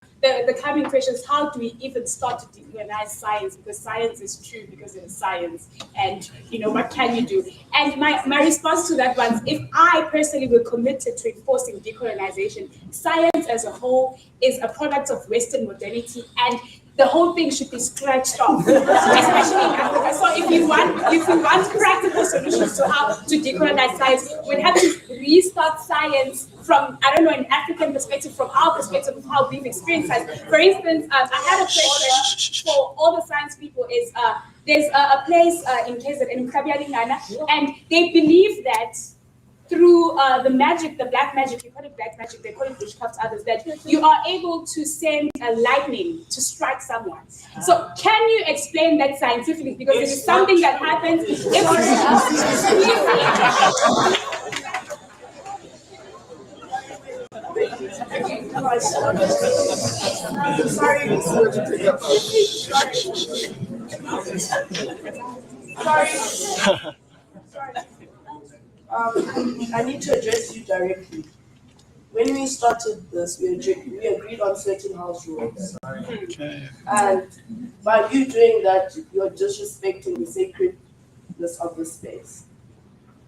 coming questions. How do we even start to decolonize science? Because science is true because it is science, and what can you do? And my response to that was, if I personally were committed to enforcing decolonization, science as a whole is a product of Western modernity, and the whole thing should be scratched off, especially in Africa. So if we want practical solutions to how to decolonize science, we'd have to restart science from, an African perspective, from our perspective of how we've experienced science. For instance, I had a question for all the science people is, there's a place in KZN, in Krabialingana, and they believe that through the black magic, you call it black magic, they call it witchcraft, others, that you are able to send a lightning to strike someone. So can you explain that scientifically? Because it is something that happens Sorry. I need to address you directly. When we started this, we agreed on certain house rules. Okay. And by you doing that, you're disrespecting the sacredness of the space.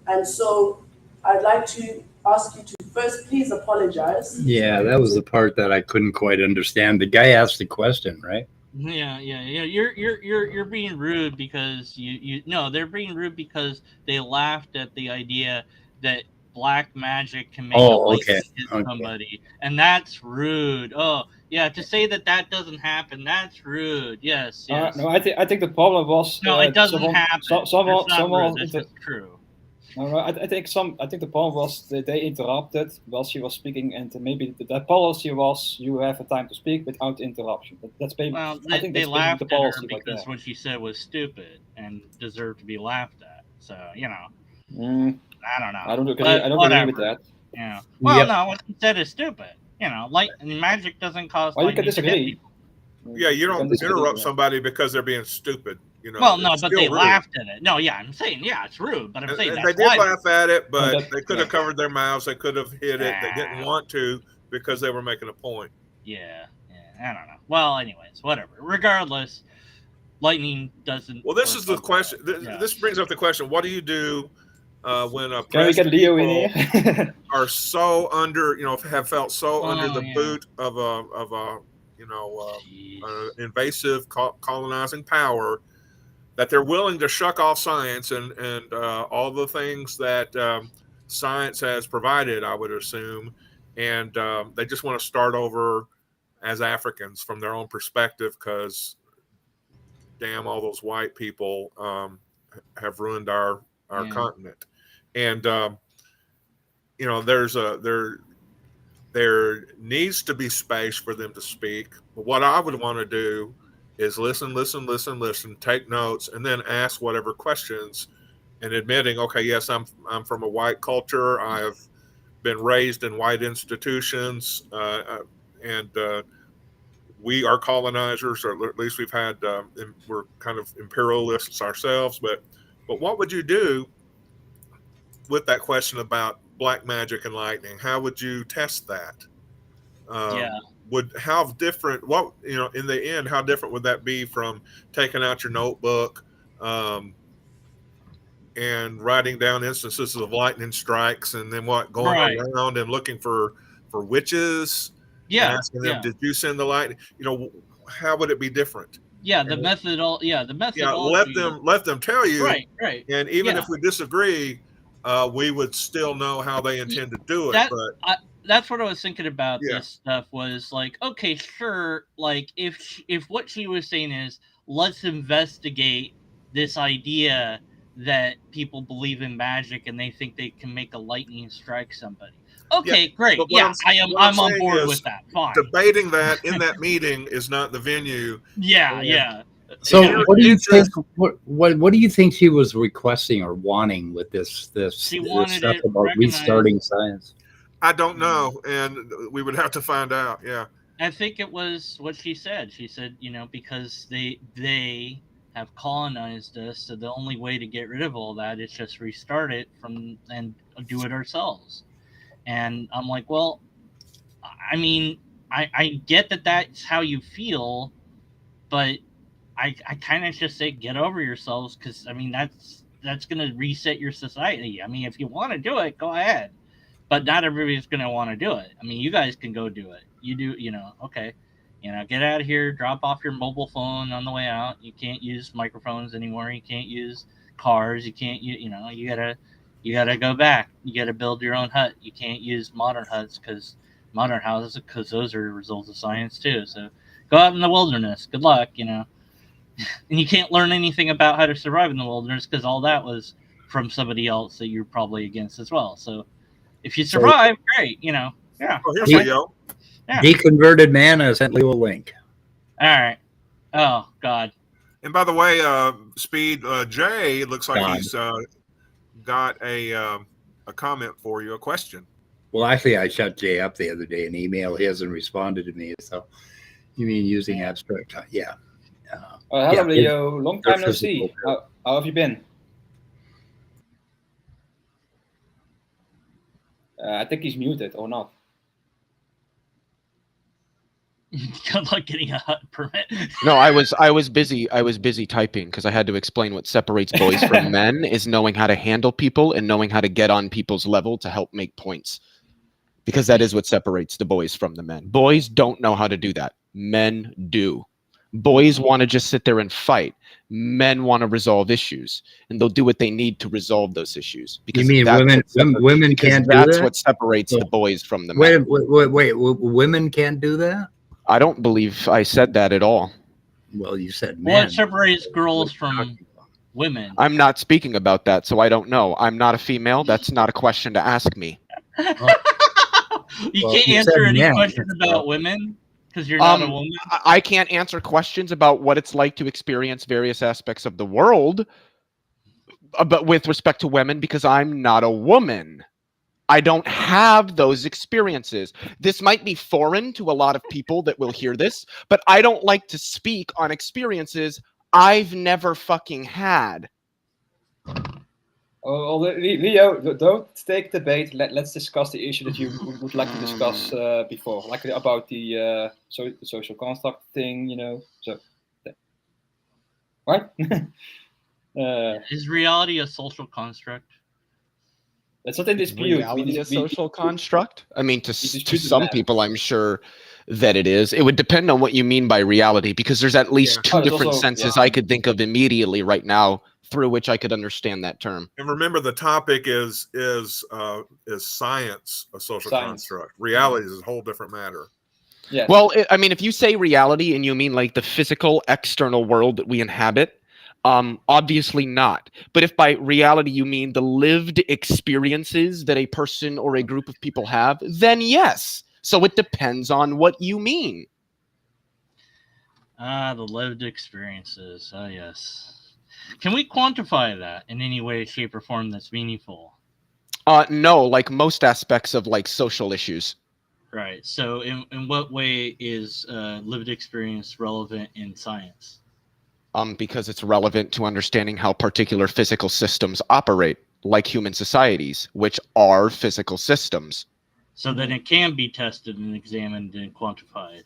And so I'd like to ask you to first please apologize. Yeah, that was the part that I couldn't quite understand. The guy asked the question, right? Yeah. You're being rude because they're being rude because they laughed at the idea that black magic can make somebody, and that's rude. Oh yeah, to say that doesn't happen, that's rude. Yes. No, I think the problem was it doesn't happen. Someone it's just true. No, I think the problem was that they interrupted while she was speaking, and maybe the policy was you have a time to speak without interruption. That's maybe. Well, I think they laughed the at her policy because what she said was stupid and deserved to be laughed at. So I don't know. I don't agree with that. Yeah. Well, no, what she said is stupid. Magic doesn't cause. Well, you can disagree. Yeah, you don't interrupt somebody because they're being stupid. Well, no, but they laughed at it. No, yeah, I'm saying, it's rude, but I'm saying they did laugh at it, but they could have covered their mouths. They could have hit it. They didn't want to because they were making a point. Yeah, I don't know. Well, anyways, whatever. Regardless, lightning doesn't. Well, this is the question. This brings up the question: what do you do when a Can we get Leo in here? are so under, have felt so under the boot of a invasive colonizing power, that they're willing to shuck off science and all the things that science has provided, I would assume, and they just want to start over as Africans from their own perspective because, damn, all those white people have ruined our continent. And there needs to be space for them to speak. But what I would want to do is listen, take notes, and then ask whatever questions, and admitting, okay, yes, I'm from a white culture. I have been raised in white institutions, and we are colonizers, or at least we've had, we're kind of imperialists ourselves. But what would you do with that question about black magic and lightning, how would you test that? How different, what, you know, in the end, how different would that be from taking out your notebook and writing down instances of lightning strikes, and then going around and looking for witches and asking them, did you send the lightning? You know, how would it be different? The methodology. Let them tell you. Right. And even if we disagree, we would still know how they intend to do it. That's what I was thinking about. This stuff was like, okay, sure. Like if what she was saying is, let's investigate this idea that people believe in magic and they think they can make a lightning strike somebody. Okay, great. I'm on board with that. Fine. Debating that in that meeting is not the venue. So what do you think? What do you think she was requesting or wanting with this stuff about restarting science? I don't know, and we would have to find out. Yeah, I think it was what she said. She said, you know, because they have colonized us, so the only way to get rid of all that is just restart it and do it ourselves. And I'm like, well, I mean, I get that that's how you feel, but I kind of just say get over yourselves, because I mean that's going to reset your society. I mean, if you want to do it, go ahead, but not everybody's going to want to do it. I mean, you guys can go do it. You do, you know, okay, you know, get out of here, drop off your mobile phone on the way out. You can't use microphones anymore. You can't use cars. You can't, you know, you gotta go back. You gotta build your own hut. You can't use modern huts because those are results of science too. So go out in the wilderness. Good luck, you know. And you can't learn anything about how to survive in the wilderness because all that was from somebody else that you're probably against as well. So if you survive, great, you know. Yeah. Oh, here's what yo. Yeah. Deconverted man, I sent you a link. All right. Oh God. And by the way, Speed Jay looks like he's got a comment for you, a question. Well, actually, I shut Jay up the other day. An email, he hasn't responded to me. So, you mean using abstract? Yeah. Hello, Leo. Long time no see. How have you been? I think he's muted or not. Good luck getting a hut permit. No, I was busy. I was busy typing because I had to explain what separates boys from men is knowing how to handle people and knowing how to get on people's level to help make points. Because that is what separates the boys from the men. Boys don't know how to do that. Men do. Boys want to just sit there and fight. Men want to resolve issues, and they'll do what they need to resolve those issues. Because you mean women can't do that? That's what separates the boys from the men. Wait, women can't do that? I don't believe I said that at all. Well, you said men. What separates girls from women? I'm not speaking about that, so I don't know. I'm not a female. That's not a question to ask me. You can't answer any questions about women because you're not a woman? I can't answer questions about what it's like to experience various aspects of the world, but with respect to women, because I'm not a woman. I don't have those experiences. This might be foreign to a lot of people that will hear this, but I don't like to speak on experiences I've never fucking had. Oh, Leo, don't take debate. Let's discuss the issue that you would like to discuss before, like about the social construct thing, you know. So, right? Is reality a social construct? That's not in dispute. Reality a social construct? I mean, to some people, I'm sure that it is. It would depend on what you mean by reality, because there's at least two different senses I could think of immediately right now through which I could understand that term. And remember, the topic is science a social construct? Reality is a whole different matter. Yeah. Well, I mean, if you say reality and you mean like the physical external world that we inhabit, obviously not. But if by reality you mean the lived experiences that a person or a group of people have, then yes. So it depends on what you mean. The lived experiences. Oh, yes. Can we quantify that in any way, shape, or form that's meaningful? No, like most aspects of like social issues. Right. So in what way is lived experience relevant in science? Because it's relevant to understanding how particular physical systems operate. like human societies, which are physical systems. So then it can be tested and examined and quantified.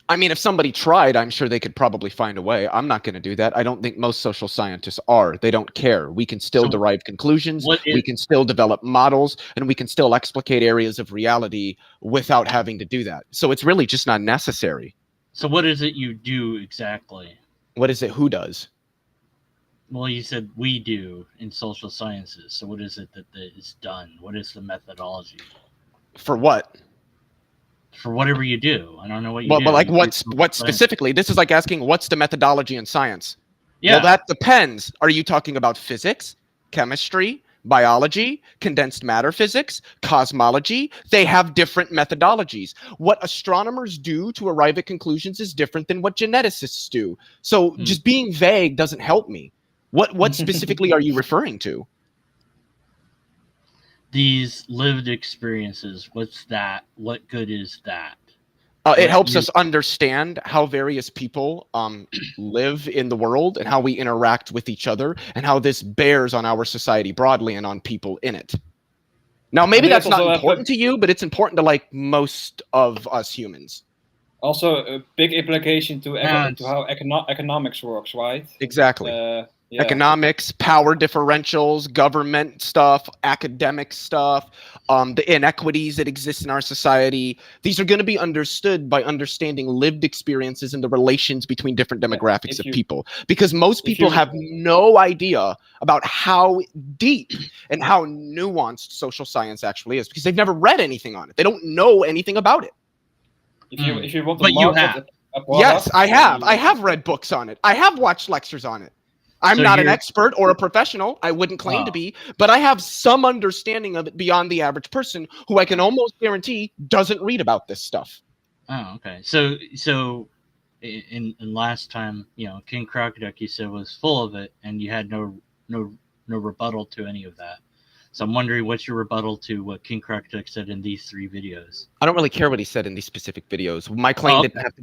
I mean, if somebody tried, I'm sure they could probably find a way. I'm not going to do that. I don't think most social scientists are. They don't care. We can still derive conclusions. We can still develop models, and we can still explicate areas of reality without having to do that. So it's really just not necessary. So what is it you do exactly? What is it? Who does? Well, you said we do in social sciences. So what is it that is done? What is the methodology? For what? For whatever you do. I don't know what you do. But like what specifically? This is like asking what's the methodology in science? Yeah. Well, that depends. Are you talking about physics, chemistry, biology, condensed matter physics, cosmology? They have different methodologies. What astronomers do to arrive at conclusions is different than what geneticists do. So just being vague doesn't help me. What specifically are you referring to? These lived experiences, what's that? What good is that? It helps us understand how various people live in the world and how we interact with each other and how this bears on our society broadly and on people in it. Now, maybe that's not important to you, but it's important to like most of us humans. Also, a big implication to how economics works, right? Exactly. Yeah. Economics, power differentials, government stuff, academic stuff, the inequities that exist in our society. These are going to be understood by understanding lived experiences and the relations between different demographics of people. Because most people have no idea about how deep and how nuanced social science actually is because they've never read anything on it. They don't know anything about it. If you want to but you have. Yes, I have. I have read books on it. I have watched lectures on it. I'm not an expert or a professional. I wouldn't claim to be, but I have some understanding of it beyond the average person who I can almost guarantee doesn't read about this stuff. Oh, okay. So in last time, King Crocoduck, you said was full of it, and you had no rebuttal to any of that. So I'm wondering what's your rebuttal to what King Crocoduck said in these 3 videos. I don't really care what he said in these specific videos. My claim didn't have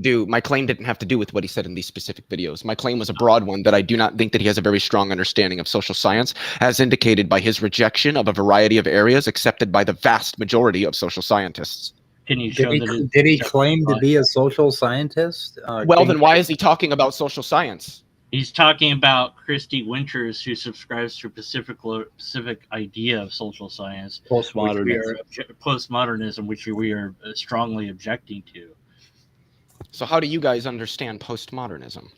to do with what he said in these specific videos. My claim was a broad one that I do not think that he has a very strong understanding of social science, as indicated by his rejection of a variety of areas accepted by the vast majority of social scientists. Can you show did he claim to be a social scientist? Well, then why is he talking about social science? He's talking about Kristi Winters, who subscribes to a specific idea of social science, postmodernism, which we are strongly objecting to. So, how do you guys understand postmodernism?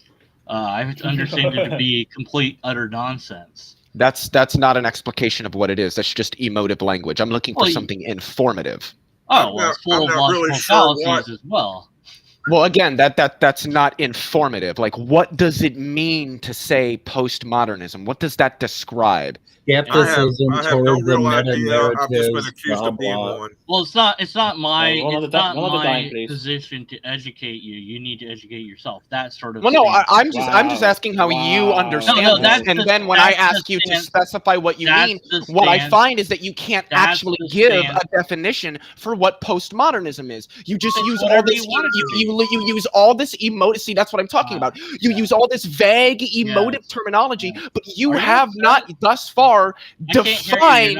I understand it to be complete, utter nonsense. That's not an explication of what it is. That's just emotive language. I'm looking for something informative. Oh, well, it's full of logical fallacies as well. Well, again, that's not informative. Like, what does it mean to say postmodernism? What does that describe? Skepticism toward the meta-narrative. I've just been accused of being one. Well, it's not my position to educate you. You need to educate yourself. That sort of. Well, no, I'm just asking how you understand this. And then when I ask you to specify what you mean, what I find is that you can't actually give a definition for what postmodernism is. You just use all this. You use all this emotive. See, that's what I'm talking about. You use all this vague emotive terminology, but you have not thus far define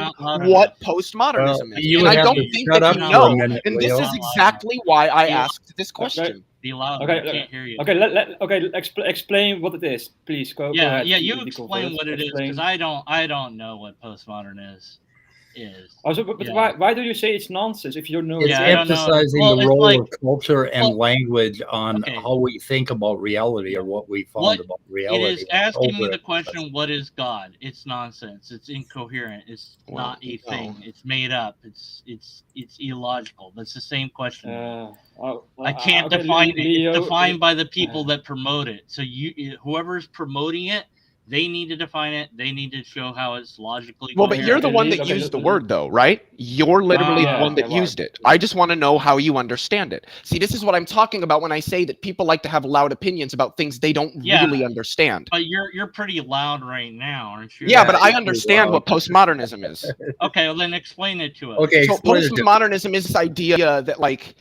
what postmodernism is. And I don't think that you know. And this is exactly why I asked this question. Be loud. Okay, I can't hear you. Okay, explain what it is, please. Go ahead. Yeah, you explain what it is, because I don't know what postmodern is. Also, but why do you say it's nonsense if you don't know? It's emphasizing the role of culture and language on how we think about reality or what we find about reality. It is asking me the question, what is God? It's nonsense. It's incoherent. It's not a thing. It's made up. It's illogical. That's the same question. I can't define it. It's defined by the people that promote it. So whoever's promoting it, they need to define it. They need to show how it's logically. Well, but you're the one that used the word, though, right? You're literally the one that used it. I just want to know how you understand it. See, this is what I'm talking about when I say that people like to have loud opinions about things they don't really understand. But you're pretty loud right now, aren't you? Yeah, but I understand what postmodernism is. Okay, well then explain it to us. Okay, so postmodernism is this idea that like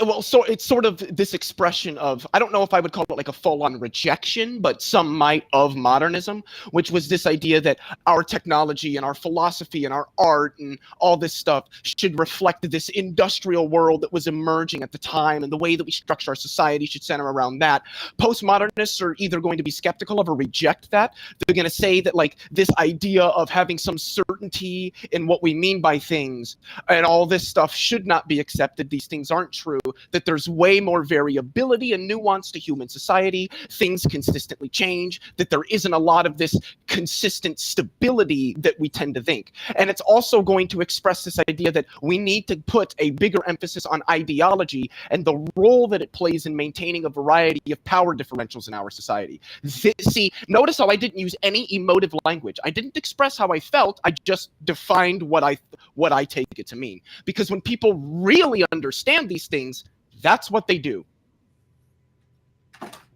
well, so it's sort of this expression of, I don't know if I would call it like a full-on rejection, but some might, of modernism, which was this idea that our technology and our philosophy and our art and all this stuff should reflect this industrial world that was emerging at the time, and the way that we structure our society should center around that. Postmodernists are either going to be skeptical of or reject that. They're going to say that like this idea of having some certainty in what we mean by things and all this stuff should not be accepted. These things aren't true, that there's way more variability and nuance to human society. Things consistently change, that there isn't a lot of this consistent stability that we tend to think. And it's also going to express this idea that we need to put a bigger emphasis on ideology and the role that it plays in maintaining a variety of power differentials in our society. See, notice how I didn't use any emotive language. I didn't express how I felt. I just defined what I take it to mean. Because when people really understand these things, that's what they do.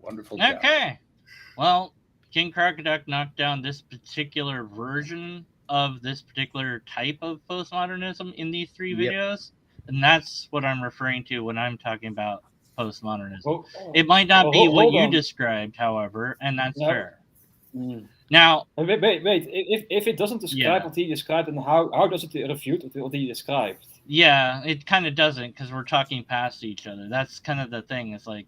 Wonderful job. Okay. Well, King Crocoduck knocked down this particular version of this particular type of postmodernism in these three videos. And that's what I'm referring to when I'm talking about postmodernism. It might not be what you described, however, and that's fair. Now, wait. If it doesn't describe what he described, then how does it refute what he described? Yeah, it kind of doesn't, because we're talking past each other. That's kind of the thing. It's like,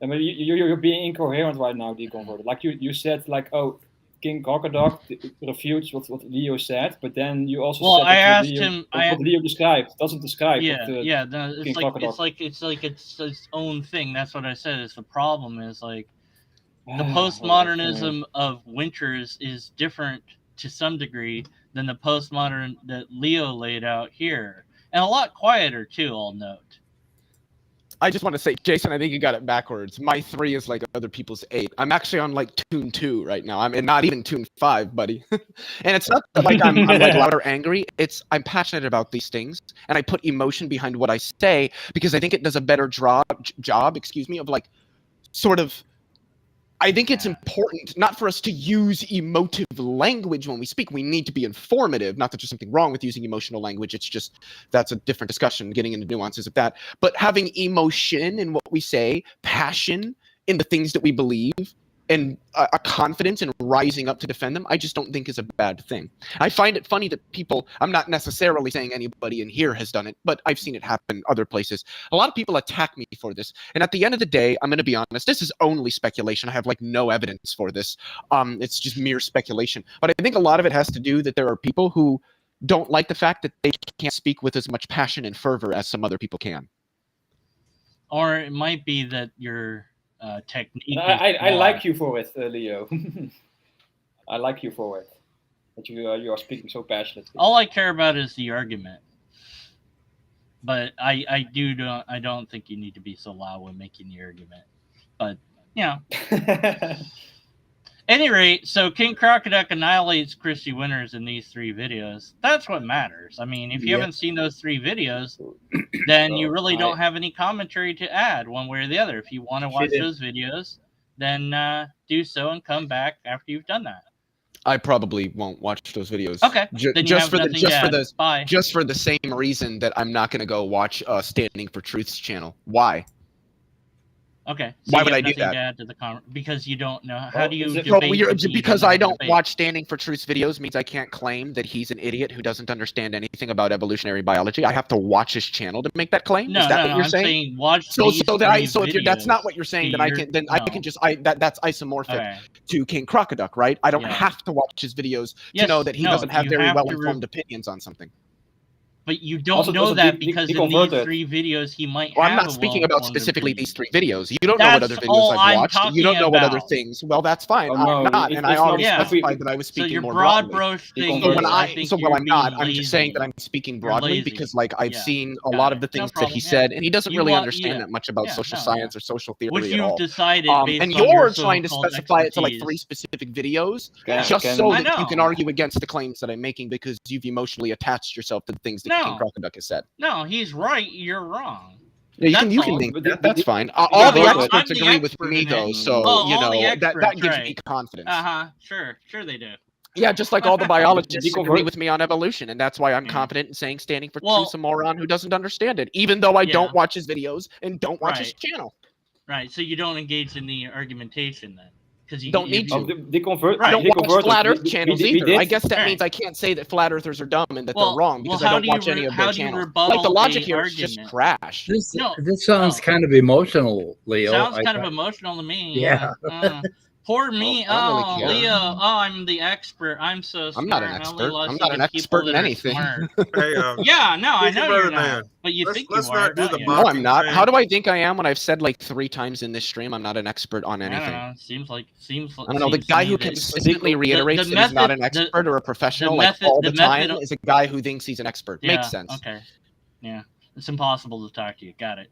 I mean, you're being incoherent right now, Deconverted. Like you said, like, oh, King Crocoduck refutes what Leo said, but then you also said I asked him what Leo described doesn't describe. It's like it's its own thing. That's what I said. Is the problem is like the postmodernism of Winters is different to some degree than the postmodern that Leo laid out here, and a lot quieter too. I'll note. I just want to say, Jason, I think you got it backwards. My 3 is like other people's 8. I'm actually on like tune 2 right now. I'm not even tune 5, buddy. And it's not that, like I'm like loud or angry. It's I'm passionate about these things, and I put emotion behind what I say because I think it does a better job, of like sort of. I think it's important not for us to use emotive language when we speak. We need to be informative. Not that there's something wrong with using emotional language. It's just that's a different discussion, getting into nuances of that. But having emotion in what we say, passion in the things that we believe, and a confidence in rising up to defend them, I just don't think is a bad thing. I find it funny that people, I'm not necessarily saying anybody in here has done it, but I've seen it happen other places. A lot of people attack me for this. And at the end of the day, I'm going to be honest, this is only speculation. I have like no evidence for this. It's just mere speculation. But I think a lot of it has to do that there are people who don't like the fact that they can't speak with as much passion and fervor as some other people can. Or it might be that you're technique. I like you for it, Leo. I like you for it. That you are speaking so passionately. All I care about is the argument. But I don't think you need to be so loud when making the argument. But any rate, so King Crocoduck annihilates Kristi Winters in these 3 videos. That's what matters. I mean, if you haven't seen those 3 videos, then you really don't have any commentary to add one way or the other. If you want to watch those videos, then do so and come back after you've done that. I probably won't watch those videos. Okay. Just for the same reason that I'm not going to go watch Standing for Truth's channel. Why? Okay. So why would I do that? Because you don't know. How do you because I don't watch Standing for Truth's videos means I can't claim that he's an idiot who doesn't understand anything about evolutionary biology. I have to watch his channel to make that claim. Is that what you're saying? Watch so if that's not what you're saying, then I can just that's isomorphic to King Crocoduck, right? I don't have to watch his videos to know that he doesn't have very well informed opinions on something. But you don't know that because in these 3 videos he might have. Well, I'm not speaking about specifically these 3 videos. You don't know what other videos I've watched. You don't know what other things. Well, that's fine. I'm not, and I already specified that I was speaking more broadly. I'm not. I'm just saying that I'm speaking broadly because, like, I've seen a lot of the things that he said, and he doesn't really understand that much about social science or social theory at all. And you're trying to specify it to like 3 specific videos just so that you can argue against the claims that I'm making because you've emotionally attached yourself to the things that King Crocoduck has said. No, he's right. You're wrong. Yeah, you can think that's fine. All the experts agree with me, though, so that gives me confidence. Sure they do. Yeah, just like all the biologists agree with me on evolution, and that's why I'm confident in saying standing for truth's a moron who doesn't understand it, even though I don't watch his videos and don't watch his channel. Right, so you don't engage in the argumentation then, because you don't need to. I don't watch flat Earth channels either. I guess that means I can't say that flat Earthers are dumb and that they're wrong because I don't watch any of their channels. Like the logic here is just trash. This sounds kind of emotional, Leo. Sounds kind of emotional to me. Yeah. Poor me. Well, really Leo. Oh, I'm the expert. I'm so smart. I'm not an expert. I'm not an expert in anything. Hey, yeah, no, I know you're not. But you think you are. No, I'm not. How do I think I am when I've said like 3 times in this stream I'm not an expert on anything? I don't know. Seems like. I don't know. The guy who consistently reiterates that he's not an expert or a professional like all the time is a guy who thinks he's an expert. Makes sense. Okay. Yeah. It's impossible to talk to you. Got it.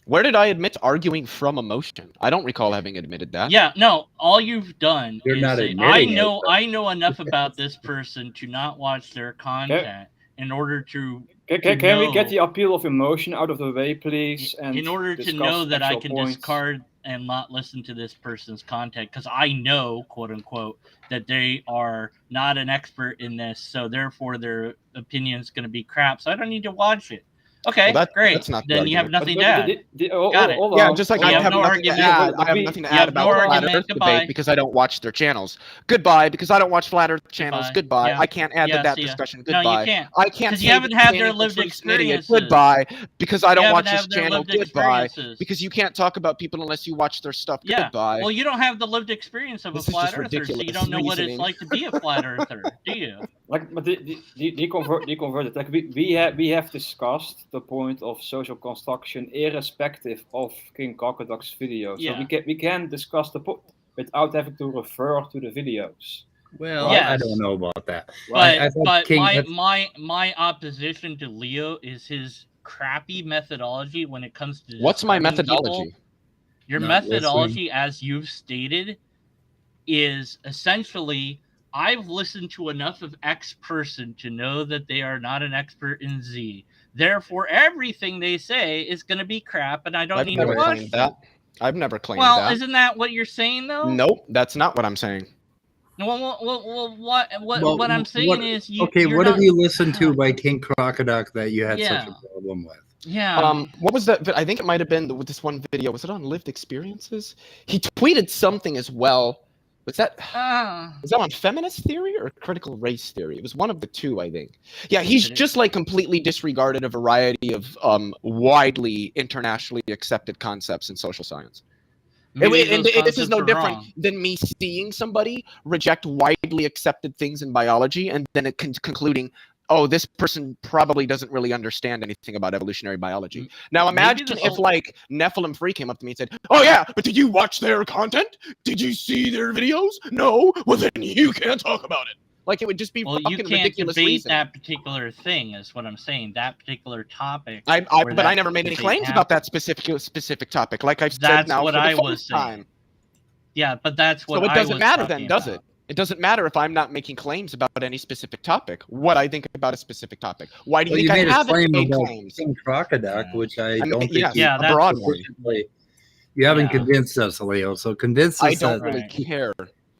Where did I admit arguing from emotion? I don't recall having admitted that. Yeah, no. All you've done You're is not say, admitting I know enough about this person to not watch their content in order to. Can we get the appeal of emotion out of the way, please? And in order to know that I can discard and not listen to this person's content, because I know, quote unquote, that they are not an expert in this, so therefore their opinion is going to be crap. So I don't need to watch it. Okay, great. That's not then you have nothing to add. Got it. Yeah, just like I have no nothing to add. I have nothing to add about the Flat Earth debate because I don't watch their channels. Goodbye, because I don't watch Flat Earth channels. Goodbye. I can't add to that discussion. Goodbye. No, you can't. I can't. Because you haven't had their lived experiences. Goodbye, because I don't watch his channel. Goodbye, because you can't talk about people unless you watch their stuff. Goodbye. Well, you don't have the lived experience of a flat earther, so you don't know what it's like to be a flat earther, do you? Like, but the converted. Like we have discussed the point of social construction irrespective of King Crocoduck's video. So we can discuss the point without having to refer to the videos. Well, I don't know about that. But my opposition to Leo is his crappy methodology when it comes to what's my methodology? People. Your methodology, as you've stated, is essentially I've listened to enough of X person to know that they are not an expert in Z. Therefore, everything they say is going to be crap, and I don't need to watch that. I've never claimed that. Well, isn't that what you're saying, though? Nope, that's not what I'm saying. What I'm saying is you. Okay, what have you listened to by King Crocoduck that you had such a problem with? Yeah. What was that? I think it might have been with this one video. Was it on Lived Experiences? He tweeted something as well. Was that on feminist theory or critical race theory? It was one of the two, I think. Yeah, he's just like completely disregarded a variety of widely internationally accepted concepts in social science. And this is no different than me seeing somebody reject widely accepted things in biology and then concluding, oh, this person probably doesn't really understand anything about evolutionary biology. Now imagine if like Nephilim Free came up to me and said, oh yeah, but did you watch their content? Did you see their videos? No? Well then you can't talk about it. Like it would just be fucking ridiculous. You can't debate reason. that particular thing is what I'm saying. That particular topic. But I never made any claims about that specific topic. Like I've said now for the first time. Yeah, but that's what So it doesn't matter then, does it? It doesn't matter if I'm not making claims about any specific topic. What I think about a specific topic. Why do you think I haven't made claims? King Crocoduck, which I don't think a broad one. You haven't convinced us, Leo. So convince us. I don't really care.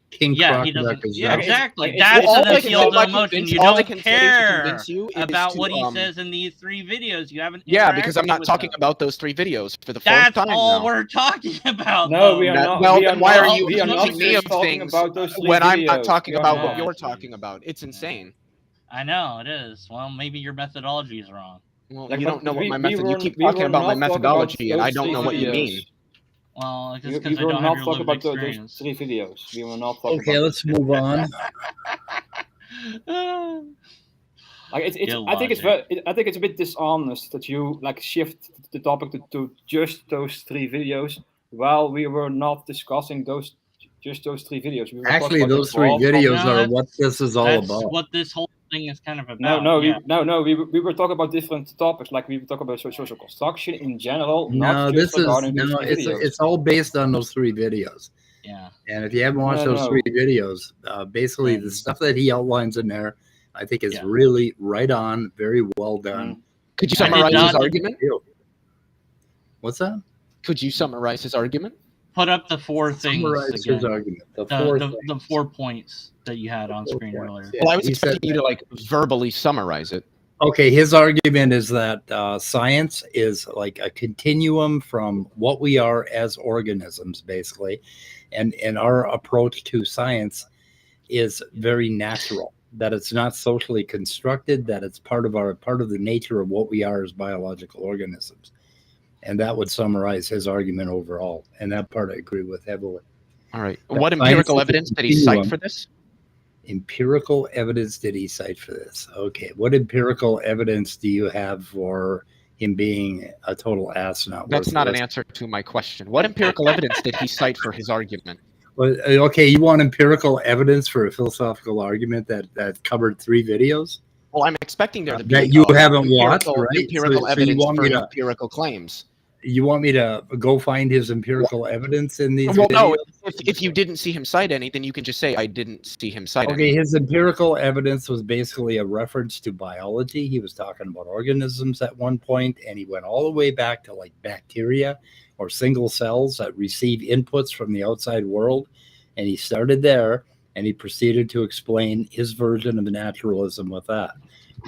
King Crocoduck is exactly. That's an appeal to emotion. You don't care about what he says in these 3 videos. You haven't. Yeah, because I'm not talking about those 3 videos for the fourth time. That's all we're talking about. No, we are not. Well, then why are you accusing me of things when I'm not talking about what you're talking about? It's insane. I know it is. Well, maybe your methodology is wrong. Well, you don't know what my method. You keep talking about my methodology, and I don't know what you mean. Well, we will not talk about those 3 videos. We will not talk about. Okay, let's move on. I think it's a bit dishonest that you like shift the topic to just those 3 videos while we were not discussing just those 3 videos. We were actually those 3 videos are what this is all about. What this whole thing is kind of about. We were talking about different topics, like we were talking about social construction in general. It's all based on those 3 videos. Yeah. And if you haven't watched those 3 videos, basically the stuff that he outlines in there, I think is really right on, very well done. Could you summarize his argument? What's that? Could you summarize his argument? put up the four things Summarize his again. argument. The 4 points that you had on screen earlier. Well, I was expecting you to like verbally summarize it. Okay, his argument is that science is like a continuum from what we are as organisms, basically, and our approach to science is very natural. That it's not socially constructed. That it's part of the nature of what we are as biological organisms, and that would summarize his argument overall. And that part I agree with heavily. All right. What empirical evidence did he cite for this? Empirical evidence did he cite for this? Okay. What empirical evidence do you have for him being a total ass? That's not an answer to my question. What empirical evidence did he cite for his argument? Well, okay, you want empirical evidence for a philosophical argument that covered 3 videos? Well, I'm expecting there to be that you haven't watched, right? Empirical evidence for empirical claims. You want me to go find his empirical evidence in these videos? No, if you didn't see him cite any, then you can just say, I didn't see him cite any. Okay, his empirical evidence was basically a reference to biology. He was talking about organisms at one point, and he went all the way back to like bacteria or single cells that receive inputs from the outside world. And he started there, and he proceeded to explain his version of naturalism with that.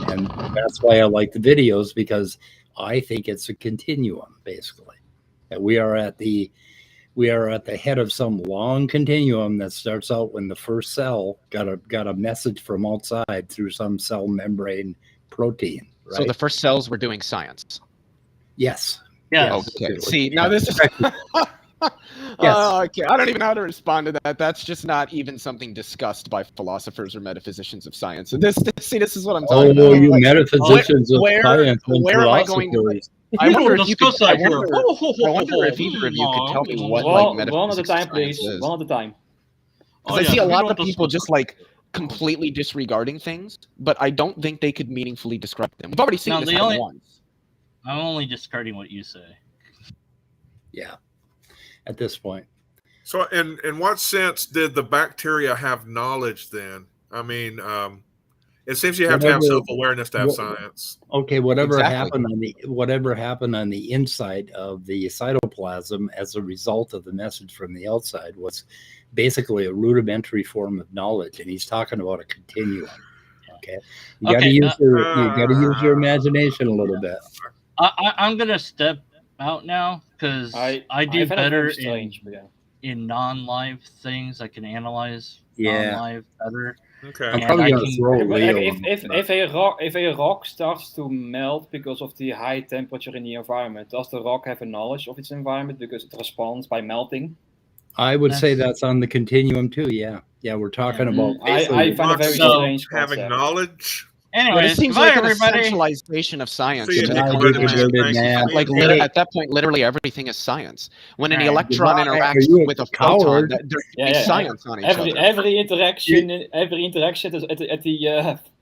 And that's why I like the videos, because I think it's a continuum, basically. That we are at the head of some long continuum that starts out when the first cell got a message from outside through some cell membrane protein. Right? So the first cells were doing science. Yes. Yeah. Okay. See, now this is. Yes. Okay, I don't even know how to respond to that. That's just not even something discussed by philosophers or metaphysicians of science. So this is what I'm talking about. Oh, you metaphysicians of science and where am I going to? I wonder if you could. I wonder if either of you could tell me what like metaphysics one at a time, please. is. One at a time. Because I see a lot of people just like completely disregarding things, but I don't think they could meaningfully describe them. We've already seen this happen once. I'm only discarding what you say. Yeah. At this point. So in what sense did the bacteria have knowledge then? I mean, it seems you have to have self-awareness to have science. Okay, whatever happened on the inside of the cytoplasm as a result of the message from the outside was basically a rudimentary form of knowledge, and he's talking about a continuum. Okay, you got to use your imagination a little bit. I'm gonna step out now because I do better in non-live things. I can analyze non-live better. Okay. I'm probably going to throw Leo. If a rock starts to melt because of the high temperature in the environment, does the rock have a knowledge of its environment because it responds by melting? I would say that's on the continuum too. Yeah, we're talking about. I find it very strange having knowledge. Anyway, it seems like an essentialization of science. Like at that point, literally everything is science. When an electron interacts with a photon, there's science on each other. Every interaction is at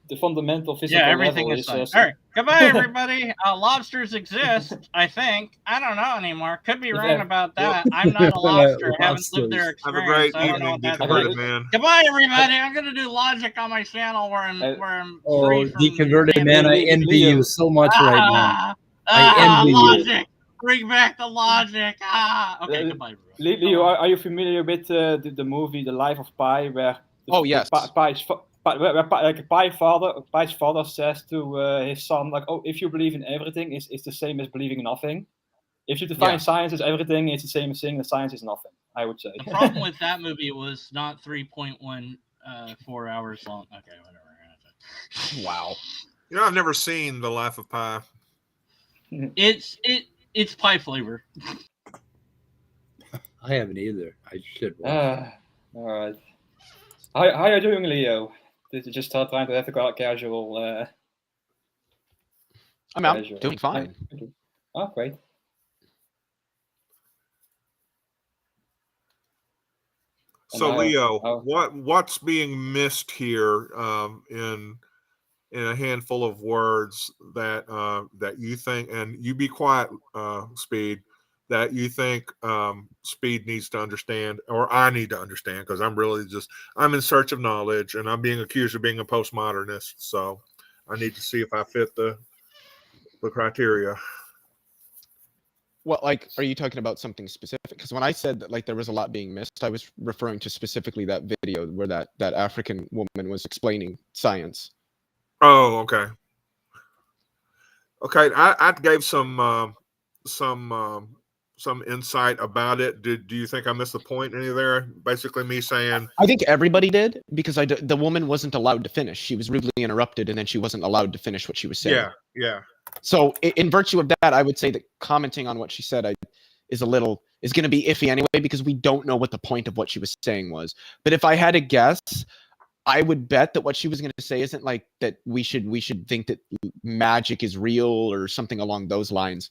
the fundamental physical level. Yeah, everything is science. All right, goodbye, everybody. Lobsters exist, I think. I don't know anymore. Could be wrong about that. I'm not a lobster. I haven't lived their experience. Have a great evening, deconverted man. Goodbye, everybody. I'm going to do logic on my channel where I'm free from deconverted man. I envy you so much right now. I envy logic. Bring back the logic. Okay, goodbye, Leo, are you familiar with the movie The Life of Pi, where yes. Pi's father says to his son, like, "Oh, if you believe in everything, it's the same as believing in nothing. If you define science as everything, it's the same as saying that science is nothing." I would say. The problem with that movie was not 3.14 hours long. Okay, whatever. Wow. You know, I've never seen The Life of Pi. It's pie flavor. I haven't either. I should watch. All right. How are you doing, Leo? Did you just start trying to have a casual? I'm doing fine. Oh, great. So, Leo, what's being missed here in a handful of words that you think, and you be quiet, Speed, that you think Speed needs to understand, or I need to understand, because I'm in search of knowledge, and I'm being accused of being a postmodernist, so I need to see if I fit the criteria. Well, like, are you talking about something specific? Because when I said that, like, there was a lot being missed, I was referring to specifically that video where that African woman was explaining science. Oh, okay. Okay, I gave some insight about it. Do you think I missed the point any there? Basically, me saying I think everybody did, because the woman wasn't allowed to finish. She was rudely interrupted, and then she wasn't allowed to finish what she was saying. Yeah. So in virtue of that, I would say that commenting on what she said is going to be iffy anyway, because we don't know what the point of what she was saying was. But if I had to guess, I would bet that what she was going to say isn't like that we should think that magic is real or something along those lines.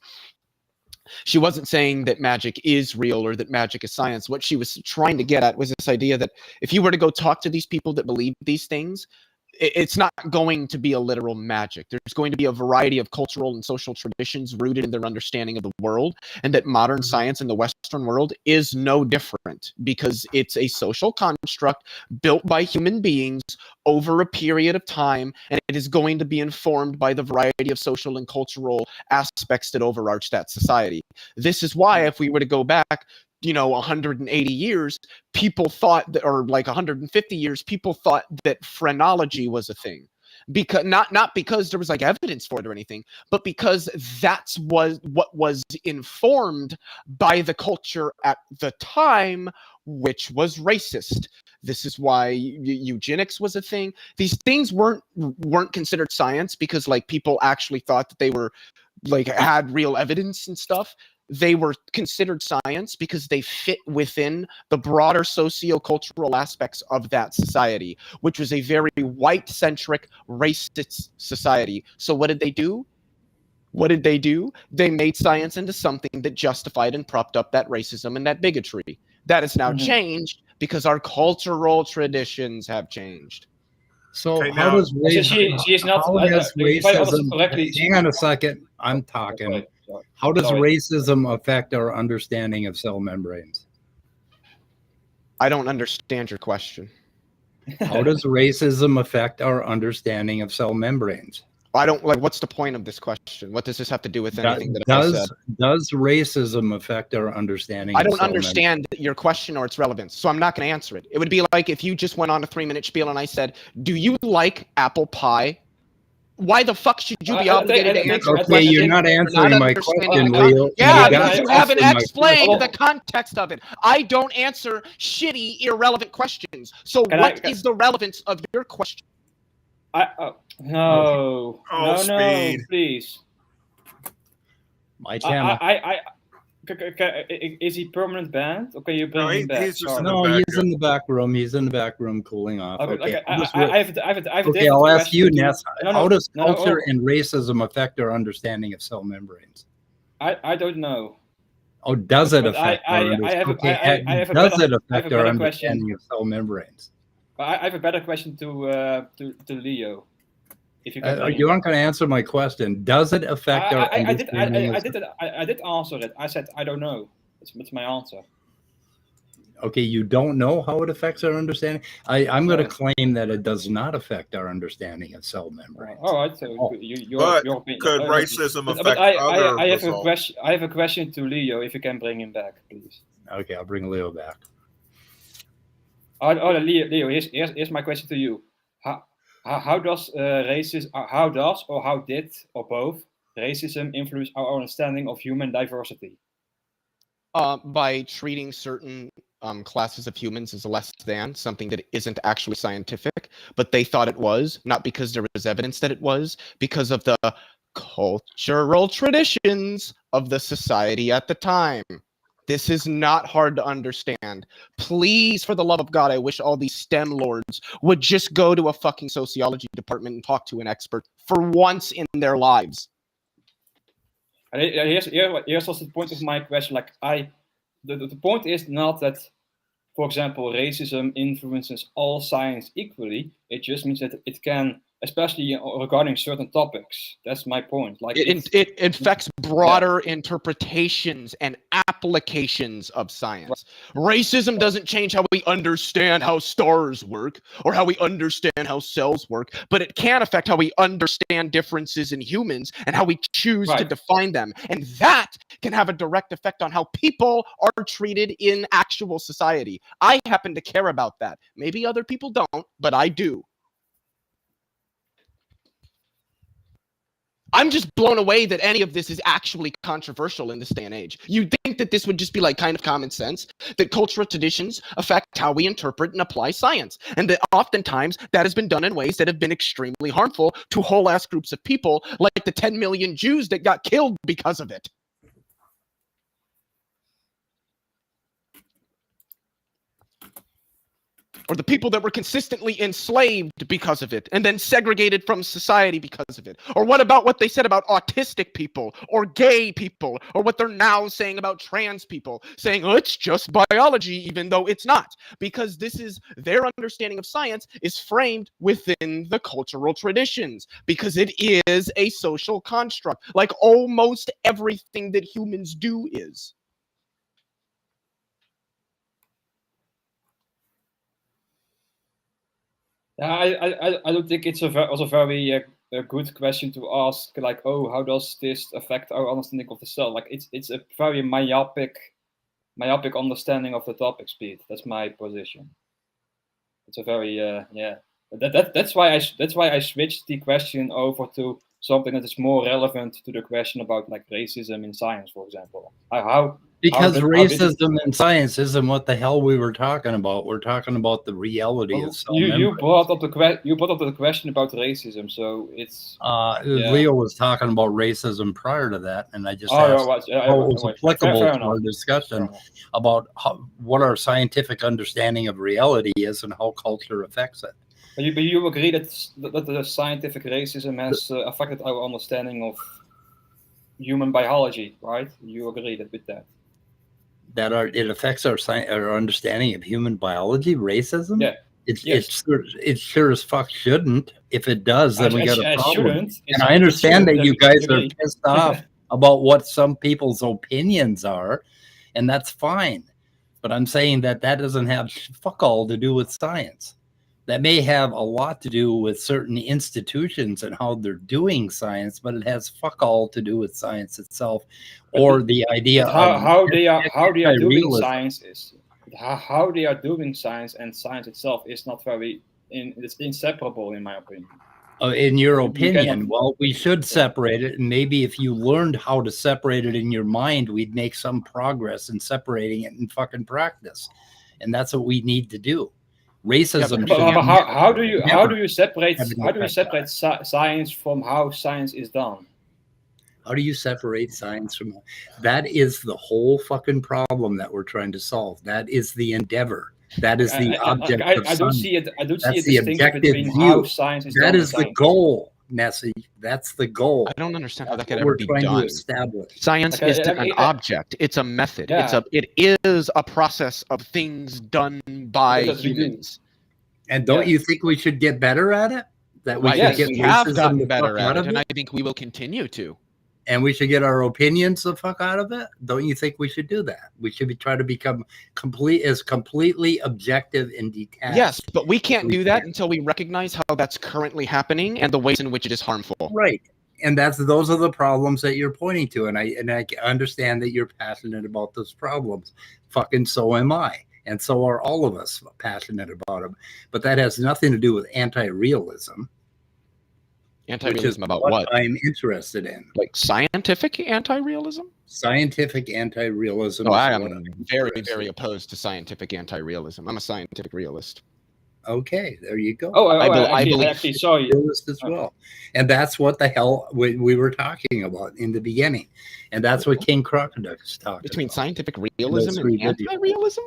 She wasn't saying that magic is real or that magic is science. What she was trying to get at was this idea that if you were to go talk to these people that believe these things, it's not going to be a literal magic. There's going to be a variety of cultural and social traditions rooted in their understanding of the world, and that modern science in the Western world is no different, because it's a social construct built by human beings over a period of time, and it is going to be informed by the variety of social and cultural aspects that overarch that society. This is why, if we were to go back 180 years, people thought that, or like 150 years, people thought that phrenology was a thing, because not because there was like evidence for it or anything, but because that's what was informed by the culture at the time, which was racist. This is why eugenics was a thing. These things weren't considered science because like people actually thought that they were like had real evidence and stuff. They were considered science because they fit within the broader socio-cultural aspects of that society, which was a very white-centric, racist society. So what did they do? They made science into something that justified and propped up that racism and that bigotry. That has now changed because our cultural traditions have changed. So Okay, how now- does racism? She is not. How does if I understood racism? correctly, Hang on a second. I'm talking. Sorry. How does Sorry. racism affect our understanding of cell membranes? I don't understand your question. How does racism affect our understanding of cell membranes? I don't like. What's the point of this question? What does this have to do with anything that I said? Does racism affect our understanding? I of don't cell understand your question or its relevance, so I'm not going to answer it. It would be like if you just went on a 3-minute spiel and I said, "Do you like apple pie?" Why the fuck should you be obligated to answer? Okay, you're not answering my question, Leo. Yeah, You because you gotta haven't answer my explained the context of it. I don't answer shitty, irrelevant questions. So what is the relevance of your question? No, speed. please. My channel. Is he permanent banned? Or can you bring him back? he's just No, he's in the back room. He's in the back room cooling off. Okay, Okay, I'll ask you, Ness. How does culture and racism affect our understanding of cell membranes? I don't know. Oh, does it affect our understanding of cell membranes? I have a better question to Leo. If you can you aren't going to answer my question. Does it affect our understanding? I did answer it. I said I don't know. That's my answer. Okay, you don't know how it affects our understanding? I'm going to claim that it does not affect our understanding of cell membranes. All right. So your opinion. Could racism affect other results? I have a question to Leo. If you can bring him back, please. Okay, I'll bring Leo back. Leo, here's my question to you. How does racism, how did, or both, racism influence our understanding of human diversity? By treating certain classes of humans as less than, something that isn't actually scientific, but they thought it was, not because there was evidence that it was, because of the cultural traditions of the society at the time. This is not hard to understand. Please, for the love of God, I wish all these STEM lords would just go to a fucking sociology department and talk to an expert for once in their lives. Here's also the point of my question. The point is not that, for example, racism influences all science equally. It just means that it can especially regarding certain topics. That's my point. Like it infects broader interpretations and applications of science. Racism doesn't change how we understand how stars work or how we understand how cells work, but it can affect how we understand differences in humans and how we choose to define them. And that can have a direct effect on how people are treated in actual society. I happen to care about that. Maybe other people don't, but I do. I'm just blown away that any of this is actually controversial in this day and age. You'd think that this would just be like kind of common sense, that cultural traditions affect how we interpret and apply science, and that oftentimes that has been done in ways that have been extremely harmful to whole ass groups of people, like the 10 million Jews that got killed because of it. Or the people that were consistently enslaved because of it and then segregated from society because of it. Or what about what they said about autistic people or gay people, or what they're now saying about trans people, saying, oh, it's just biology, even though it's not, because this is their understanding of science is framed within the cultural traditions, because it is a social construct, like almost everything that humans do is. I don't think it's also very a good question to ask. Like, oh, how does this affect our understanding of the cell? Like, it's a very myopic understanding of the topic. Speed. That's my position. It's a very That's why I switched the question over to something that is more relevant to the question about like racism in science, for example. Because racism in science isn't what the hell we were talking about. We're talking about the reality of cell membranes. You brought up the question about racism, so it's Leo was talking about racism prior to that, and I just asked how it was applicable to our discussion about what our scientific understanding of reality is and how culture affects it. But you agree that the scientific racism has affected our understanding of human biology, right? You agree with that? That it affects our understanding of human biology, racism? Yeah. It sure as fuck shouldn't. If it does, then we got a problem. And I understand that you guys are pissed off about what some people's opinions are, and that's fine. But I'm saying that doesn't have fuck all to do with science. That may have a lot to do with certain institutions and how they're doing science, but it has fuck all to do with science itself, or the idea of how they are doing science is how they are doing science, and science itself is not it's inseparable in my opinion. In your opinion, well, we should separate it, and maybe if you learned how to separate it in your mind, we'd make some progress in separating it in fucking practice, and that's what we need to do. Racism. But how do you separate science from how science is done? How do you separate science from that? Is the whole fucking problem that we're trying to solve. That is the endeavor. That is the object of science. I do see a distinction between how science is done. That is the goal, Nessie. That's the goal. I don't understand how that could ever be done. Science is an object. It's a method. Yeah. It is a process of things done by humans. And don't you think we should get better at it? That we have gotten better at it, and I think we will continue to. And we should get our opinions the fuck out of it. Don't you think we should do that? We should try to become completely objective and detached. Yes, but we can't do that until we recognize how that's currently happening and the ways in which it is harmful. Right. And those are the problems that you're pointing to. And I understand that you're passionate about those problems. Fucking so am I. And so are all of us passionate about them. But that has nothing to do with anti-realism. Anti-realism about what? I'm interested in. Like scientific anti-realism? Scientific anti-realism. Oh, I am very, very opposed to scientific anti-realism. I'm a scientific realist. Okay, there you go. I actually saw you. Realist as well. And that's what the hell we were talking about in the beginning. And that's what King Crocoduck is talking Between about. Scientific realism and anti-realism?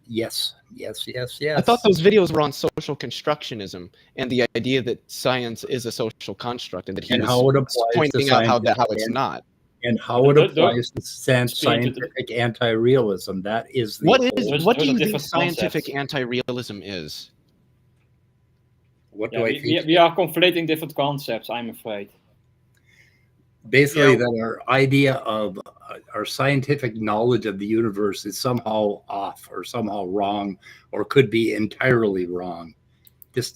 Yes. I thought those videos were on social constructionism and the idea that science is a social construct, and that he was pointing out how it's not. And how it applies to scientific anti-realism. That is the what do you think scientific anti-realism is? What do I think? We are conflating different concepts, I'm afraid. Basically, that our idea of our scientific knowledge of the universe is somehow off or somehow wrong, or could be entirely wrong.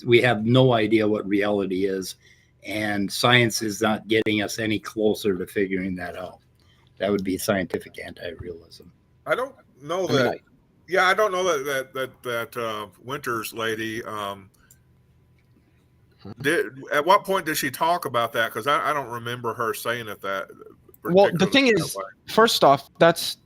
We have no idea what reality is, and science is not getting us any closer to figuring that out. That would be scientific anti-realism. I don't know that. I don't know that Winters lady. At what point did she talk about that? Because I don't remember her saying it that. Well, the thing is, first off, that's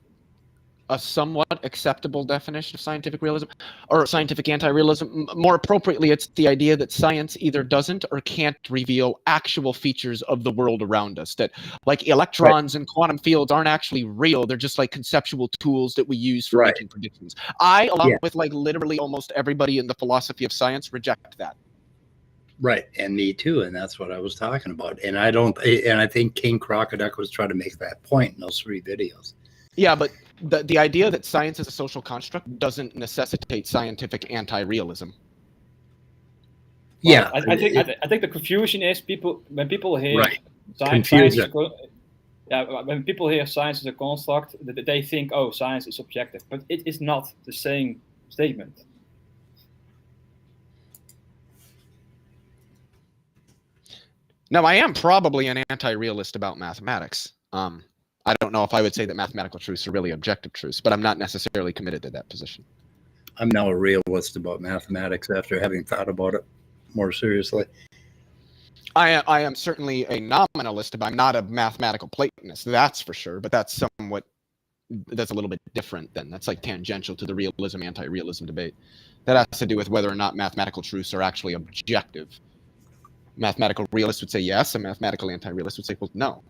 a somewhat acceptable definition of scientific realism or scientific anti-realism. More appropriately, it's the idea that science either doesn't or can't reveal actual features of the world around us. That like electrons and quantum fields aren't actually real. They're just like conceptual tools that we use for making predictions. I, along with like literally almost everybody in the philosophy of science, reject that. Right, and me too, and that's what I was talking about. And I think King Crocoduck was trying to make that point in those 3 videos. Yeah, but the idea that science is a social construct doesn't necessitate scientific anti-realism. Well, I think the confusion is when people hear science when people hear science is a construct, they think, oh, science is objective, but it is not the same statement. Now, I am probably an anti-realist about mathematics. I don't know if I would say that mathematical truths are really objective truths, but I'm not necessarily committed to that position. I'm now a realist about mathematics after having thought about it more seriously. I am certainly a nominalist, but I'm not a mathematical Platonist, that's for sure. But that's a little bit different then. That's like tangential to the realism, anti-realism debate. That has to do with whether or not mathematical truths are actually objective. Mathematical realist would say yes, a mathematical anti-realist would say, well, no.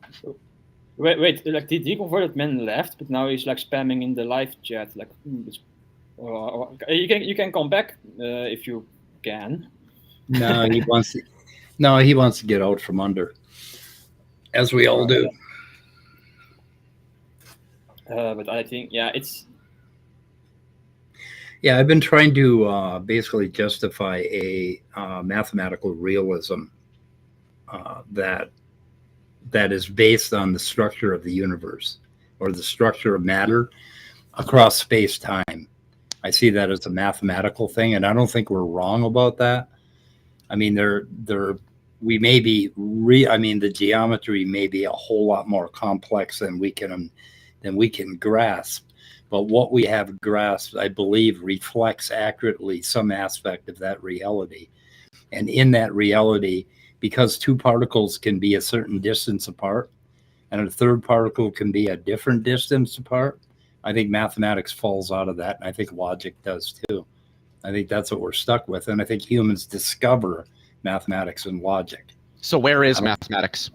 Wait, like the deconverted man left, but now he's like spamming in the live chat. Like, you can come back if you can. No, he wants to. No, he wants to get out from under, as we all do. But I think, it's. Yeah, I've been trying to basically justify a mathematical realism that is based on the structure of the universe or the structure of matter across space-time. I see that as a mathematical thing, and I don't think we're wrong about that. I mean, we may be the geometry may be a whole lot more complex than we can grasp. But what we have grasped, I believe, reflects accurately some aspect of that reality. And in that reality, because 2 particles can be a certain distance apart, and a third particle can be a different distance apart, I think mathematics falls out of that, and I think logic does too. I think that's what we're stuck with, and I think humans discover mathematics and logic. So where is mathematics?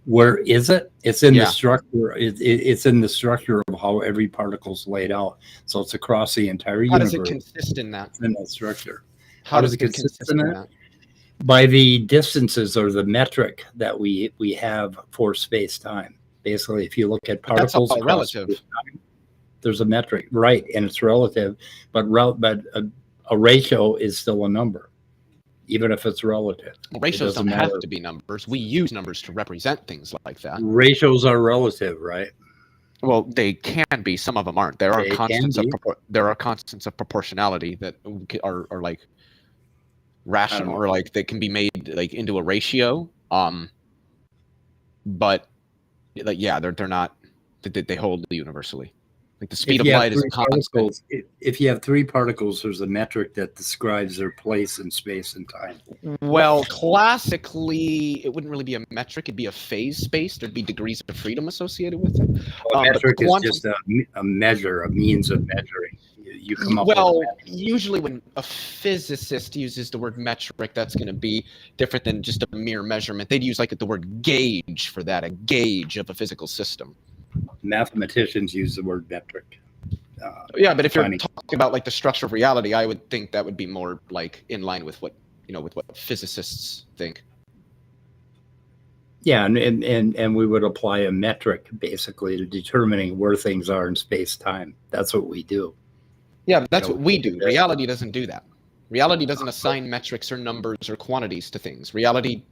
Where is it? It's in the structure. It's in the structure of how every particle's laid out. So it's across the entire universe. How does it consist in that? It's in that structure. How does it consist in that? By the distances or the metric that we have for space-time. Basically, if you look at particles, that's all relative. There's a metric, right? And it's relative, but a ratio is still a number, even if it's relative. Well, ratios don't have to be numbers. We use numbers to represent things like that. Ratios are relative, right? Well, they can be. Some of them aren't. There are constants of proportionality that are like rational, or like they can be made like into a ratio. But like they're not. They hold universally. Like the speed of light is a constant. If you have 3 particles, there's a metric that describes their place in space and time. Well, classically, it wouldn't really be a metric. It'd be a phase space. There'd be degrees of freedom associated with it. Well, a metric is just a measure, a means of measuring. You come up with usually when a physicist uses the word metric, that's going to be different than just a mere measurement. They'd use like the word gauge for that, a gauge of a physical system. Mathematicians use the word metric. But if you're talking about like the structure of reality, I would think that would be more like in line with what physicists think. Yeah, and we would apply a metric basically to determining where things are in space-time. That's what we do. Yeah, but that's what we do. Reality doesn't do that. Reality doesn't assign metrics or numbers or quantities to things. Reality.